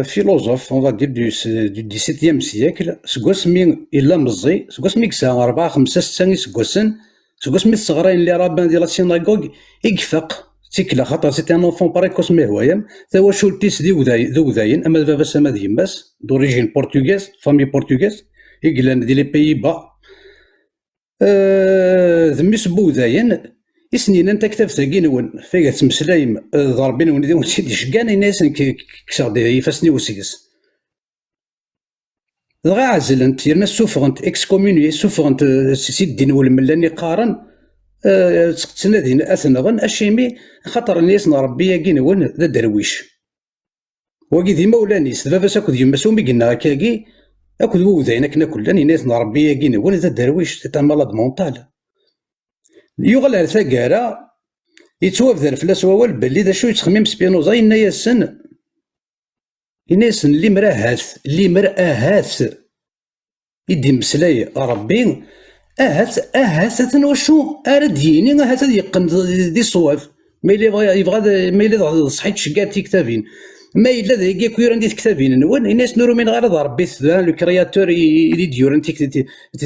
فيلوزوف اون فا دير دو 17e سيكل سكواس مي الا مزي سكواس مي كسا 4 5 6 سكواسن سكواس مي الصغرين اللي رابان ديال السيناغوغ يكفق تيكلا خاطر سيتي ان اونفون باريكوس مي هوايام تا هو شولتيس ذو وذاين اما بابا سما ديماس دوريجين بورتوغيز فامي بورتوغيز يقلان ديال لي بيي با ذميس بوذاين يسنين انت كتاب ثاقين ون فيها تمسلايم ضاربين ون ديون سيدي شكان الناس كسر دي يفاسني وسيس غا عزلنت يرنا سوفغنت اكس كوموني سوفغنت سيدين والملاني قارن تنادين اثنغن اشيمي خاطر الناس ربي ياكين ون ذا درويش وكي ديما ولانيس دابا ساكو ديما سومي قلنا كاكي اكو وذاين كنا كلنا الناس ربي ياكين ون ذا درويش تاع مالاد مونطال يغل على ثقارة يتوافذر فلاس ووال بلي ذا شو يتخمم سبينوزا إنا ياسن اللي مرأهاث يدي مسلاي ربي أهاث تنوشو أرديني أهاث يقن دي صواف ما يلي صحيت شقات كتابين ما إلا ذا يجي كويران دي كتابين نوان الناس نورو من غير ربي لو كرياتور يلي ديورن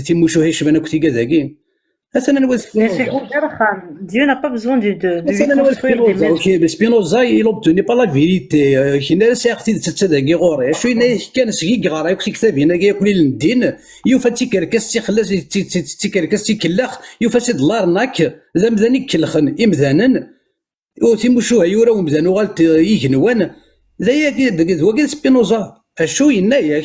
تيموشو هيش بنا كتي كذاكي. Mais Dieu n'a pas besoin de lui construire des maisons. Ok, mais Spinoza, il n'obtenait pas la vérité. Il n'a certes de cette guerre. Je suis né, كان سقي قرا يكسي كتابين يقول للدين يوفاتي كركاس تخلص كركاس تكلخ يوفاتي دولار ناك ذا مذاني كلخن إمذانن وتيمشوها يورا ومذانو غالت يجنوان ذا يقول وقال سبينوزا أشو ينايك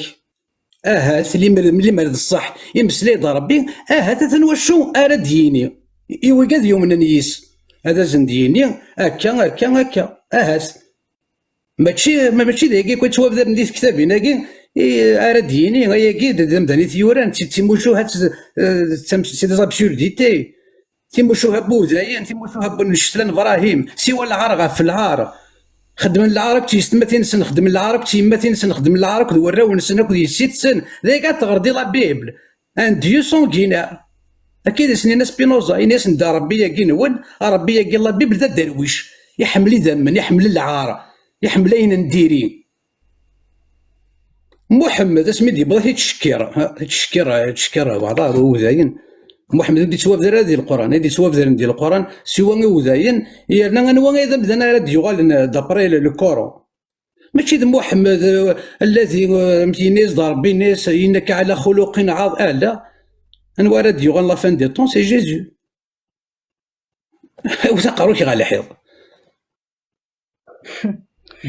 أهات اللي مرض الصح يمسلي ربي أهات تنوشو أرد يني يوقد يوم نيس هذا زنديني هكا أهات ماشي ذاكي كنت توافد ندير كتابي ناكي أرد يني غاياكي دمداني ثيوران تيموشو هات سي دي زابسورديتي تيموشو هبو زاين تيموشو هبو نشتلان إبراهيم سوى العار في العار خدم العرب تيستما تنسن خدم العرب تيما تنسن خدم العرب وراو نسن اكو يسيت سن ذاك تغردي لا بيبل ان ديو سونغينا اكيد سنين سبينوزا الناس ند ربي ياكين ون ربي ياكين لا بيبل ذا درويش يحمل ذمن يحمل العار يحمل اين نديري محمد اسمي دي بغا تشكر بعضها هو زاين محمد دي تواب ذا هذه القران دي تواب ذا ديال القران سوا وذاين يرنا نوا اذا بدنا راه يغال دابري لو كورون ماشي ذا محمد الذي ينيز ضربي الناس انك على خلق عظيم لا انوا راه يغال لا فان دي طون سي جيزو وتقروك على حيض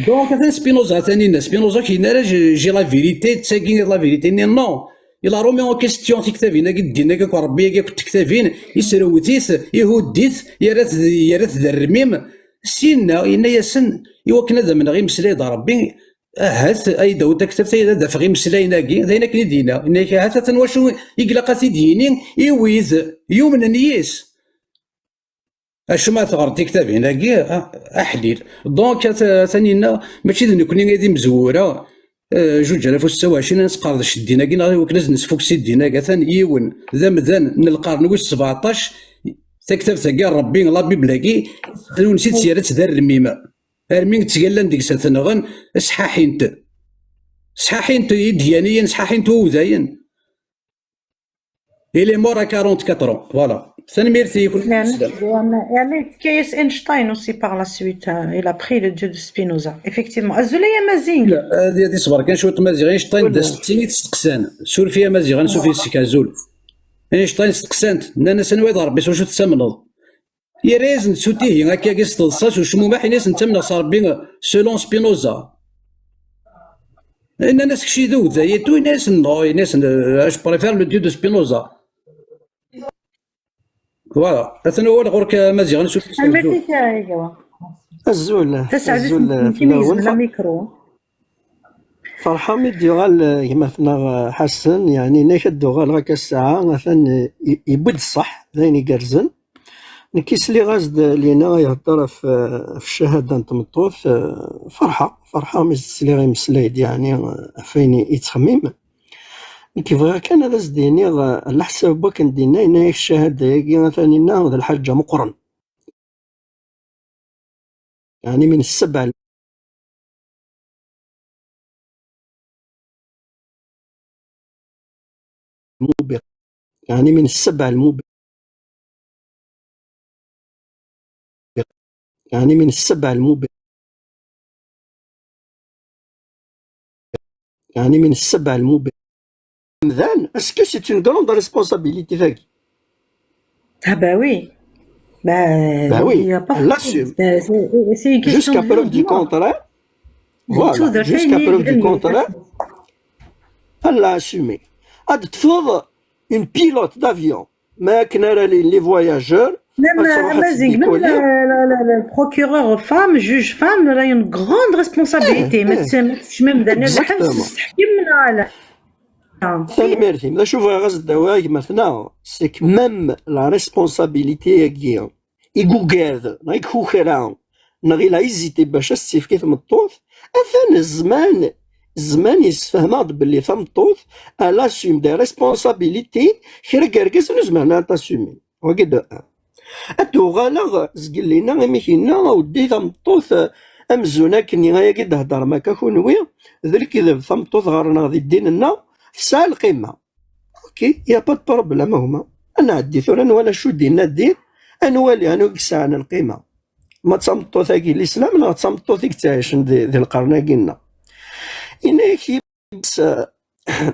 دونك هذا سبينوزا ثاني سبينوزا كاين جي لا فيريتي تساكين لا فيريتي نو إلا رومي أون كيستيون في كتابين دينا كاك ربي كاك كتابين يسروتيث يهوديث يرث ذا الرميم سينا إنا ياسن يوكنا ذا من غير مسلاي ذا ربي هات أي داود كتبت ذا في غير مسلاي ناكي ذا كني دينا إنك هات تنواشو يقلق دينين يويذ يوم نيس اش ما ثغرتي كتابين ناكي أحليل دونك ثانينا ماشي ذا نكوني غادي مزوره 2026 نسقارد شدينا كينا وكناز نسفوك سيدينا كاثان يون ذا مذان من القرن ويس 17 تكتب ثقال ربي لا بيبلاكي نسيت سيرت ذا الرميمة رميم تسقلن ديك ساتنغن صحاحينت يديانيا صحاحينت وذاين il est mort à 44 ans. Voilà. ثاني ميرسي يكون يعني تكيس اينشتاين aussi par la suite il a pris le dieu de Spinoza effectivement الزولية مازينغ لا هذه صبر كان شويه مازيغ اينشتاين دا 60 تستقسان سول فيها مازيغ غنسول فيه السكا زول اينشتاين استقسانت انا سنوي ضرب بس واش تسمنض يا ريزن سوتيه هكا كيس تصاص وشمو ما حيناس نتمنى صار بين سولون سبينوزا ان الناس كشي ذو زي تو ناس ناس اش بريفير لو ديو دو سبينوزا فوالا اثنا هو غورك مازيغ نسول فيه الزول في الميكرو فرحة ميديو غال مثلا حسن يعني نشدو غال غاك الساعة مثلا يبد الصح ذيني قرزن نكيس لي غازد لينا يهضر في الشهادة نتمطوف فرحة مزسلي غي مسلايد يعني فين يتخمم كيف كان هذا زديني على حساب بك ندينا هنا الشهادة يجي مثلا هذا الحاجة مقرن يعني من السبع الموبق يعني من السبع الموبق يعني من السبع الموبق يعني من السبع الموبق مذان اسكو سي اون غروند ريسبونسابيلتي ذاك bah oui bah oui elle l'assume jusqu'à preuve du contraire voilà jusqu'à preuve du contraire elle l'a assumé هاد تفوض اون بيلوت دافيون ما كنا لي فواياجور même le procureur femme, juge femme, elle a une grande responsabilité. Même dans le ثاني ميرتي شوف غاز الدواء مثلا سيك ميم لا ريسبونسابيلتي ياكيا يقوكاد نايكو خيران نغي لا ايزيتي باش السيف كيف مطوف اثان الزمان يسفهماد باللي ثمطوف الاسيم دي ريسبونسابيلتي خير كركس نزمان تاسيمي وكذا اتو غالغ زقل لينا ميكينا ودي ثمطوف امزونا كني غايا كي تهضر ما كاكونوي ذلك اذا ثمطوف غارنا غادي ديننا ساعة القيمة اوكي يا با بروبليم هما انا عدي ثورا ولا شو دينا دير انوالي انو ساعة القيمة ما تصمتو ثاكي الاسلام لا تصمتو ثيك تعيش ذي القرن كينا إنا كي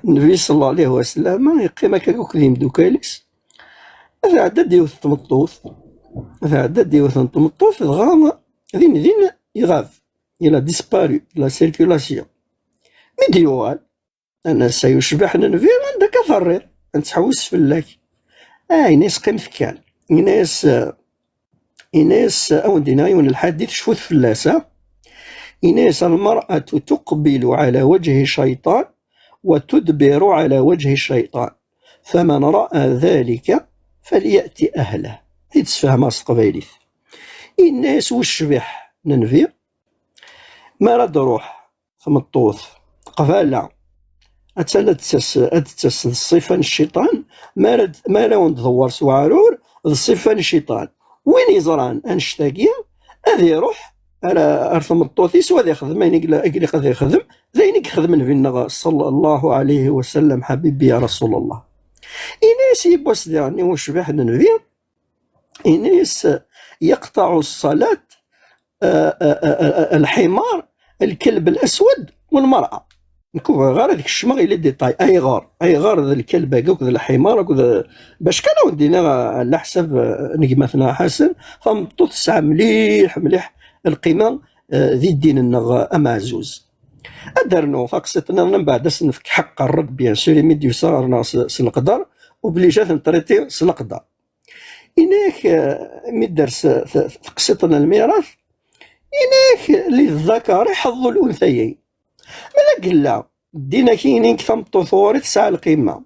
النبي صلى الله عليه وسلم يقيم كاكوك ذي مدوكاليس هذا عدد ديوث تمطوث هذا عدد ديوث تمطوث دغا ذين يغاف إلا ديسباري لا سيركولاسيون ميديوال أنا سيشبح ننفير عندك ثرير نتحوس فلاك إناس قيم ثكال إناس أو دينايون الحديث شفوت فلاسة إناس المرأة تقبل على وجه الشيطان وتدبر على وجه الشيطان فمن رأى ذلك فليأتي أهله يتسفهم قبيليث الناس والشبح ننفير ما راد روح ثمطوث قفالة أتسس الصفان الشيطان ما راون تدور سوارور الصفان الشيطان وين يزران أنشتاقيا هذا يروح على أرثم الطوثيس وهذا يخدم يقلي قد يخدم ذينك يخدم النبي صلى الله عليه وسلم حبيبي يا رسول الله إناس يبوس يعني وشبح النبي إناس يقطع الصلاة الحمار الكلب الأسود والمرأة نكون غير هذيك الشماغ اللي ديطاي اي غار ذا الكلب هكاك ذا الحمار هكذا باش كانوا ودينا على حسب نجمتنا حسن فمطوط الساعه مليح القيمه ذي الدين النغ امازوز ادرنو فقستنا من بعد نفك حق الرد بيان سوري ميديو صارنا سنقدر وبلي جات نطريتي سنقدر إناك مدرس قصتنا الميراث إناك للذكر حظ الأنثيين مالا قلا دينا كاينين كثمطو ثوري تسعى القيمة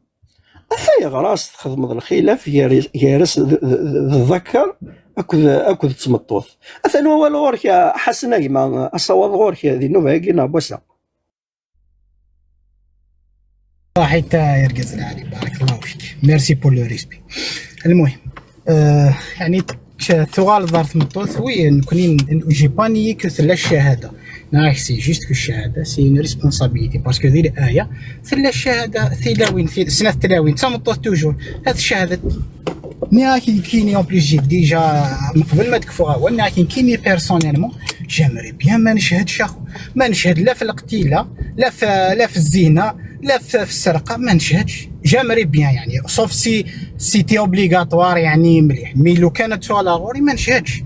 أثاي غراس تخدم الخلاف يارس الذكر أكد تمطوث أثنو هو الغورك حسنا كيما أصوات غورك هذه نوفا كينا بوسا صحيت يرقز العالي بارك الله فيك ميرسي بور لو ريسبي المهم يعني ثوال دار تمطوث وي نكونين نجيباني كثر الشهادة سي جوست كو الشهاده سي اون ريسبونسابيلتي باسكو ذي الايه ثلا الشهاده ثلاوين في سنه ثلاوين تمطوط توجور هذه الشهاده ناكي كيني اون بليس جيت ديجا من قبل ما تكفوها ولكن كيني بيرسونيلمون جامري بيان ما نشهدش اخو ما نشهد لا في القتيله لا في الزنا لا في السرقه ما نشهدش جامري بيان يعني صوف سيتي اوبليغاتوار يعني مليح مي لو كانت سوالا غوري ما نشهدش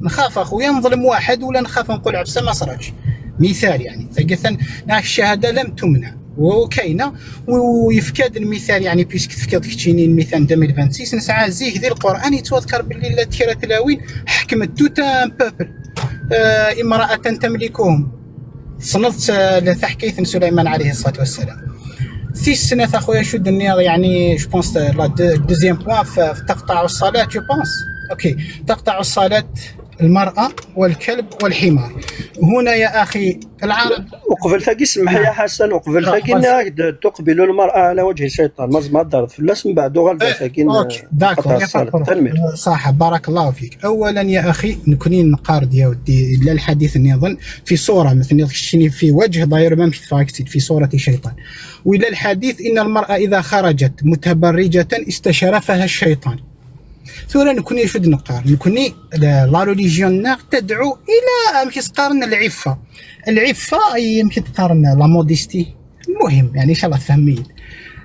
نخاف اخويا نظلم واحد ولا نخاف نقول عفسه ما صراتش مثال يعني ثقثا الشهاده لم تمنع وكاينه ويفكاد المثال يعني بيسك تفكاد كتشيني المثال 2026 نسعى زيه ذي القران يتذكر باللي لا تيرا تلاوين حكمت توتا بوبل امراه تملكهم صنفت لتحكيث سليمان عليه الصلاه والسلام في السنه اخويا شد النياض يعني جو بونس لا دوزيام بوان في تقطع الصلاه جو بونس اوكي تقطع الصلاه المرأة والكلب والحمار هنا يا أخي العرب وقبل ثقي سمح يا حسن وقبل ثقي تقبل المرأة على وجه الشيطان ما دارت فلاس من بعد غلط ثقي صح بارك الله فيك. أولا يا أخي نكونين نقارد يا ودي لا الحديث اني اظن في صورة مثل في وجه ضاير ما في صورة شيطان وإلى الحديث إن المرأة إذا خرجت متبرجة استشرفها الشيطان ثورة نكوني شد نقار نكوني لا ريليجيون تدعو الى يمكن تقارن العفه يمكن تقارن لا موديستي المهم يعني ان شاء الله تفهمين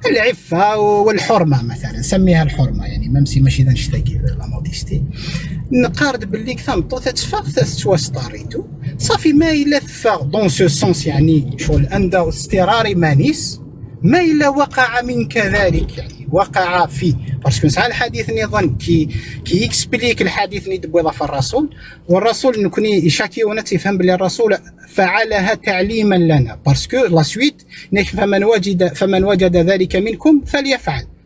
العفه والحرمه مثلا نسميها الحرمه يعني ماشي اذا نشتاقي لا موديستي نقارد باللي كثمطو تتفاق تتوسطاريتو صافي ما الا تفاق دون سو سونس يعني شغل اندا استراري مانيس ما إلا وقع من كذلك يعني وقع فيه باسكو ساعه الحديث نظن كي يكسبليك الحديث ندبو في الرسول والرسول نكوني يشاكيونا تفهم بلي الرسول فعلها تعليما لنا باسكو لا سويت فمن وجد ذلك منكم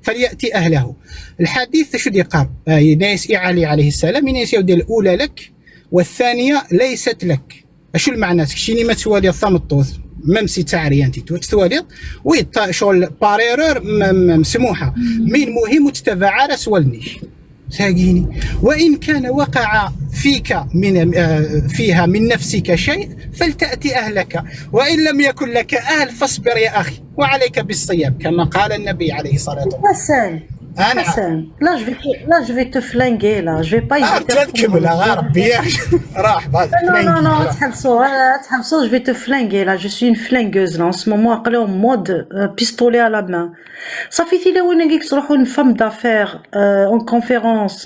فليأتي أهله الحديث شو يقال ناس علي عليه السلام ناس يودي الأولى لك والثانية ليست لك اشو المعنى شيني ما توالي الثمطوث ممسي تعري انت توالي ويطا شغل باريرور مسموحه مي المهم تتبع على سوالنيش ساقيني وان كان وقع فيك فيها من نفسك شيء فلتأتي أهلك وإن لم يكن لك أهل فاصبر يا أخي وعليك بالصيام كما قال النبي عليه الصلاة والسلام. Hassan, là je vais te flinguer là, je vais pas hésiter. Non, je vais te flinguer là, je suis une flingueuse là en ce moment, en mode pistolet à la main. Ça fait qu'il y a une femme d'affaires en conférence,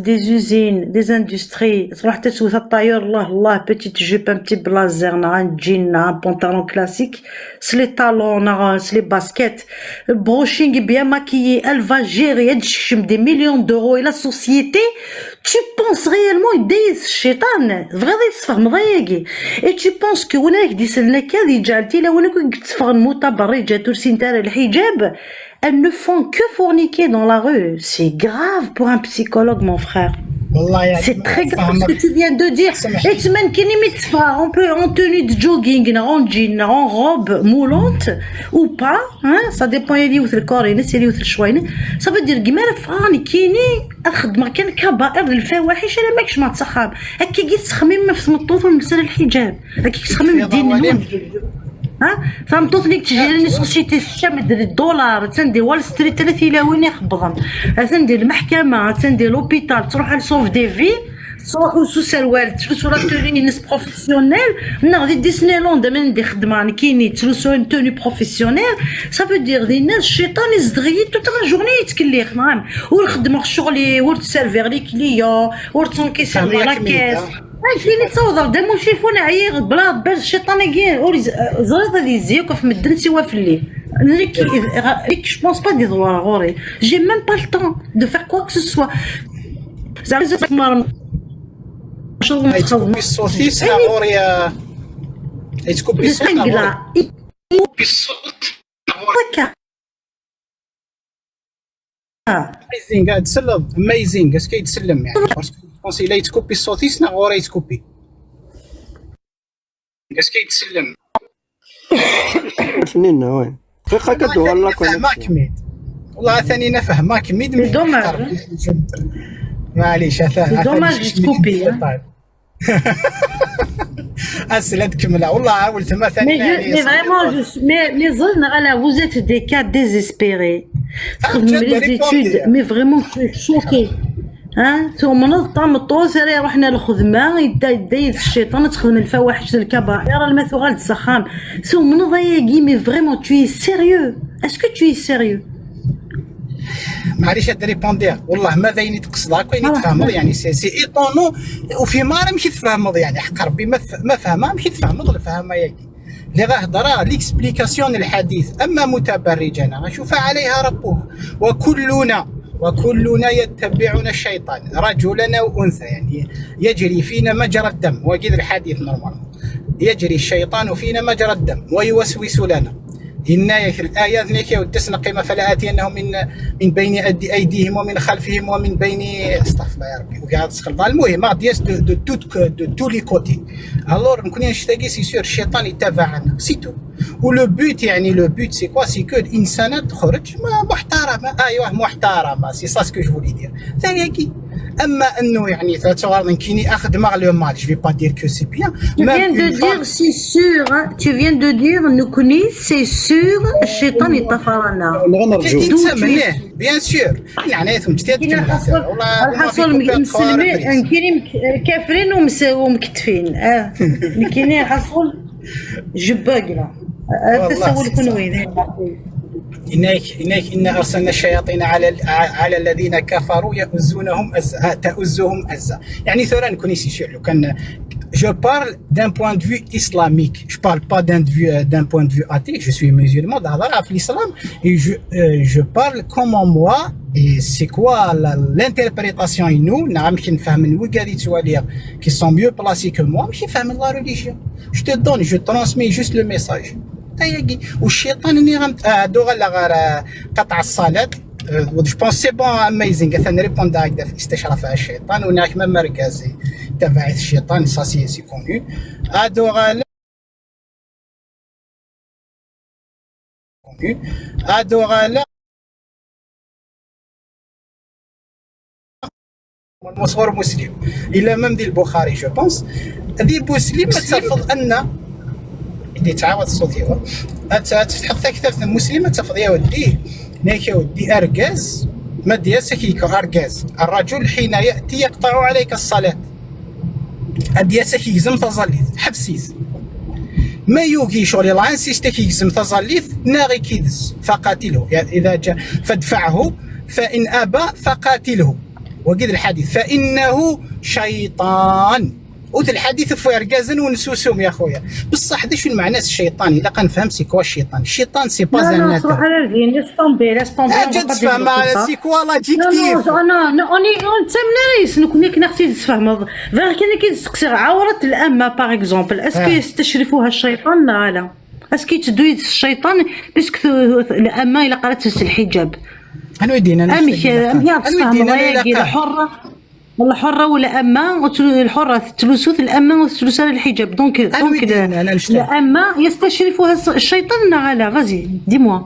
des usines, des industries, un tailleur, Allah, petite jupe, un petit blazer, un jean, un pantalon classique, c'est les talons, c'est les baskets, le brushing bien maquillé, elle va gérer des millions d'euros et la société, tu penses réellement des chétan, vrai et tu penses que on a dit c'est le cas des jalti là on a que mutabarrija tursintar le hijab, elles ne font que forniquer dans la rue, c'est grave pour un psychologue mon frère. C'est très grave ce que tu viens de dire. Et tu mènes on peut en tenue de jogging, en jean, en robe moulante ou pas, hein? Ça dépend de le corps, ça veut dire que فراني كيني الخدمه كان كبائر الفواحش انا ماكش مع الصحاب هكا كي تخمم في سمطوط ونكسر الحجاب هكا كي تخمم الدين ها فهمتوني تجي سوسيتي الشام ديال الدولار تندي وول ستريت 30 وين يخبضن تندي المحكمه تندي لوبيتال تروح لسوف دي في تروحوا سو سروال تلبسوا لا توني بروفيسيونيل نغدي ديسني لاند من ندي خدمه كيني تلبسوا اون توني بروفيسيونيل صافي دير دي الناس الشيطان يزدغي توت لا جورني يتكليخ نعم والخدمه الشغل ورتسيرفير لي كليون ورتنكيسر لي لاكاس كاين تصور دابا شيفون عيير بلا باش الشيطان يجي زريط هذه زيك في مدن سوا في الليل je pense pas des droits j'ai même pas le temps de faire quoi que ce soit تكوبي الصوتيس غوريا تكوبي الصوت تكوبي الصوت اميزينغ قاعد تسلم اميزينغ اسكي يتسلم يعني باسكو كونسي لا تكوبي الصوتيس غوريا تكوبي اسكي يتسلم شنين وين دقيقه كدو والله فهمك ميد والله ثاني نفهمك ميد معليش دوماج تكوبي اسلت كمله والله ولت مثلا مي فريمون مي زلنا على vous êtes des cas désespérés تخدم لي زيتود مي فريمون شوكي ثم نظام الطوسري رحنا للخدمه يدايد الشيطان تخدم الفواحش الكبائر المثوغه السخام ثم نضيقي مي فريمون tu es sérieux est-ce que tu es sérieux معليش هاد ريبوندير والله ماذا يعني تقصد هكا يعني تفهمض يعني سي ايطونو وفي مارا ماشي تفهمض يعني حق ربي ما فهمها ماشي تفهمض الفهمه ياكي اللي راه هضره ليكسبليكاسيون الحديث اما متبرجا غنشوفها عليها ربها وكلنا يتبعنا الشيطان رجلا وانثى يعني يجري فينا مجرى الدم وكذا الحديث نورمال يجري الشيطان فينا مجرى الدم ويوسوس لنا إن الآيات نيكي ودسنا قيمة فلا آتينهم من بين أيديهم ومن خلفهم ومن بين استغفر الله يا ربي وقاعد تسخر المهم دياس دو تو لي كوتي الور نكون نشتاقي سي سور الشيطان يتابعنا سيتو ولو بوت يعني لو بوت سي كوا سي كو الإنسانة تخرج محترمة أيوه محترمة سي سا سكو جو فولي دير ثاني اما انه يعني تصور كيني اخذ مغ لو مال جو في با دير كو سي بيان tu viens de dire c'est sûr tu viens de dire نكوني c'est sûr الشيطان يطفرنا نسميه بيان سور يعني مجتهد حصل مسلمين كاينين كافرين ومكتفين كاينين حصل جباقنا تسول وين إن أرسلنا الشياطين على الذين كفروا تؤزهم أزا يعني ثورا نكون سي لو كان je parle d'un point de vue islamique je parle pas d'un point de vue athée je suis musulman dans l'islam et je parle comment moi et c'est quoi l'interprétation et nous نعرف نفهم الوقادي توالير qui sont mieux placés que moi ماشي فاهم la religion je te donne je transmets juste le message اياكي والشيطان اني دوغا غير قطع الصلاه جو بونس سي بون اميزينغ اثن ريبوند هكذا في استشراف على الشيطان هناك ما مركزي تبعث الشيطان سا سي كوني ادوغا المصور مسلم الى مام ديال البخاري جو بونس ذي مسلم تفضل ان اللي تعاود الصوت ديالو تفتح كتاب مسلم تفضل يا ودي ناك يا ودي اركاز ما ديالك كيكو اركاز الرجل حين ياتي يقطع عليك الصلاه ديالك يلزم تظليت حبسيت ما يوكي شغل لا انسيستي كيلزم تظليت ناغي كيدز فقاتله يعني اذا جاء فادفعه فان ابى فقاتله وقيد الحديث فانه شيطان وذ الحديث في ركازن ونسوسهم يا خويا بصح هذا شنو معناه الشيطان الا كنفهم سي كوا الشيطان سي با زان ناتر لا لا جد تفهم سي كوا لاجيكتيف انا نتمنى نكون كنختي تفهم غير كاين كيتسقسي عورة الامه باغ اكزومبل اسكو يستشرفوها الشيطان لا اسكو تدوي الشيطان باسكو الامه الا قرات الحجاب انا ودينا انا حره والله حرة ولا أمة الحرة ثلث الأمة وثلث الحجاب دونك الأمة يستشرفها الشيطان على غازي دي موا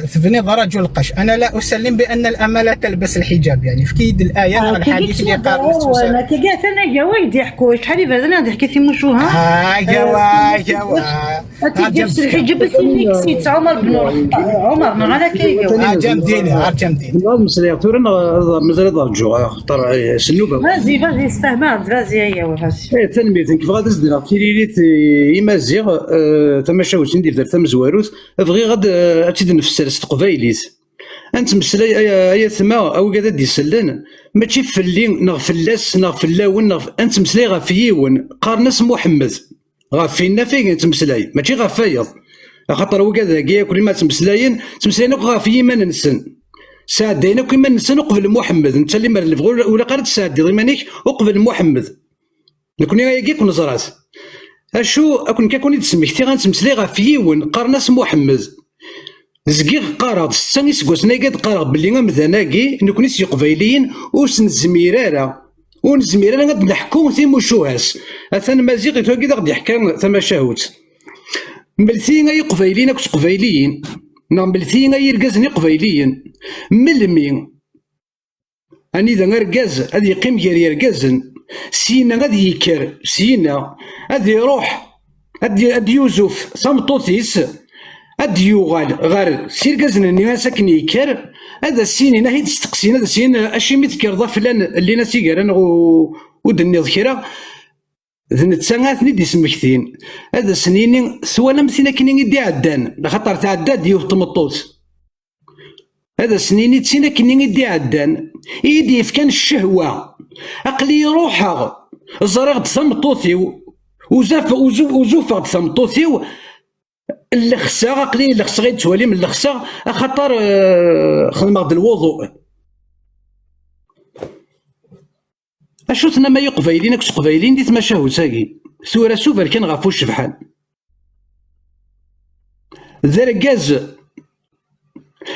في رجل القش انا لا اسلم بان الامه لا تلبس الحجاب يعني في كيد الايه على الحديث اللي قال انا كيقات انا جوايد يحكوا شحال يبان ضحكي في مشوها جوا تلبس الحجاب بس نسيت عمر بن عمر على كي جامدين مسلي تورن مازال ضرجوا اختار سنوبه غازي استهمار غازي هي وغازي ثاني كيف غادي تزدنا كيريت يمازيغ تماشاوش ندير دار تمزواروت بغي غاد نفس السرس قبايليت انت مسلاي يا ثما او كذا دي سلان ماشي فلي نغفلاس نغفلاون انت مسلاي غفيون قارنس محمد غفينا فين انت مسلاي ماشي غفايض خاطر هو كذا كيا كل ما تمسلاين غافي ما ننسن سادينا كيما ننسن قبل محمد انت اللي مرلف ولا قرات سادي ضمانيك وقبل محمد نكون ياكي كون زرات اشو اكون كون تسميتي غنتمسلاي غفيون قارنس محمد زكي قارض 6 سكوس ناقد قارض بلي مذناكي نكوني سي قبايليين ونزميرارا غاد نحكو تيموشوهاس اثن مازيغ توكي غادي يحكى ثما شاهوت ملثين اي قبايليين كس قبايليين ملثين اي ركازني قبايليين ملمي اني ذا ركاز هذا يقيم جاري ركازن سينا غادي يكر سينا غادي يروح غادي يوزف ثمطوطيس غادي يوغال غير سير كازنني ساكن يكر هذا السين هنا تستقسينا هذا السين اشي متكرضا فلان اللي ناسي كران ودني ذكرى نتسانغاتني دي سمكتين هذا سنين سوالا مثلا كاين يدي عدان لخاطر تعدى ديو تمطوط هذا سنين تسينا كاين يدي عدان يدي كان الشهوه عقلي يروح زريغ تمطوطي وزوف تمطوطي اللخسا عقلي اللخسا غير توالي من اللخسا خاطر خدمة د الوضوء اشوتنا ما يقبايلين اكس قبايلين دي تمشاهو ساقي سورة سوفر كان غافو الشبحان ذا ركاز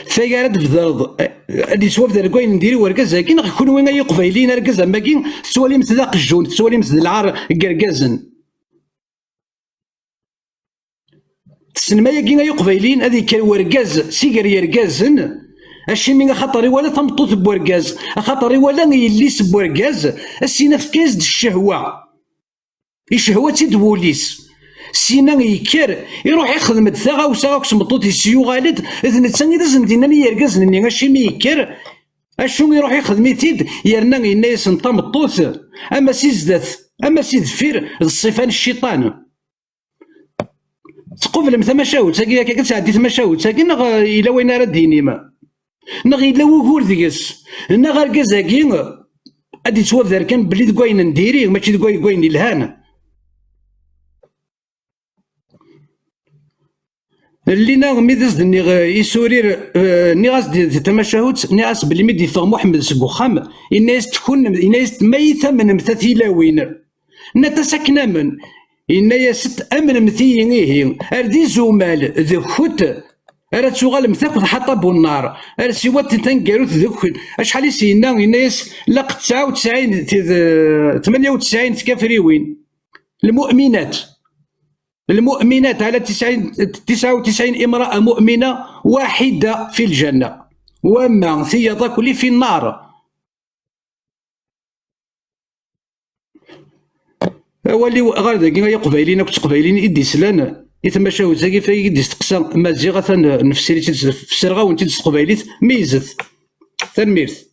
ثاقارد بذرض ادي سواف ذا ركوين نديري وركاز هاكين غيكون وين يقبايلين ركاز اماكين سوالي مثل ذاق الجون سوالي مثل العار كركازن تسنما ياكين يقبايلين هذي كان وركاز سيقر يركازن اشي من خاطري ولا تمطوط بوركاز خاطري ولا يليس بوركاز السينا في كاز د الشهوه الشهوه تدوليس سينا يكر يروح يخدم الثغا وساغا كسمطوط يسيو غالد اذن تسني لازم دينا يركاز ني اشي مي يكر اشو يروح يخدم يتيد يرنا ينايس نطمطوط اما سيزدث اما سيدفير الصفان الشيطان تقبل مثلا تاكي كتعدي تمشاوت تاكي إلا وين راه ديني ما إلا وكور ديكس غير كازاكي غادي تواف ذا كان بلي كوين نديري ماشي كوين الهان اللي ميدز ني يسورير ني غاس دي تمشاوت ني غاس بلي ميدي فغ محمد سكوخام الناس تكون الناس ميتة من مثاثيلاوين نتا ساكنه من إن يست أمن مثينيه أردي زومال ذكوت أرد سوغال مثاق حطب النار أرد سوات تنقروت ذكوت أشحال يسينا إن يس لق 99 98 تكافريوين المؤمنات على 99 امرأة مؤمنة واحدة في الجنة وأما ثيضا كل في النار ولي غير ذاك يقبايلين كنت قبايلين يدي سلان يتمشاو زاكي في يدي استقسام مازيغه نفسيري في السرغه وانت تقبايليت ميزت تنميرت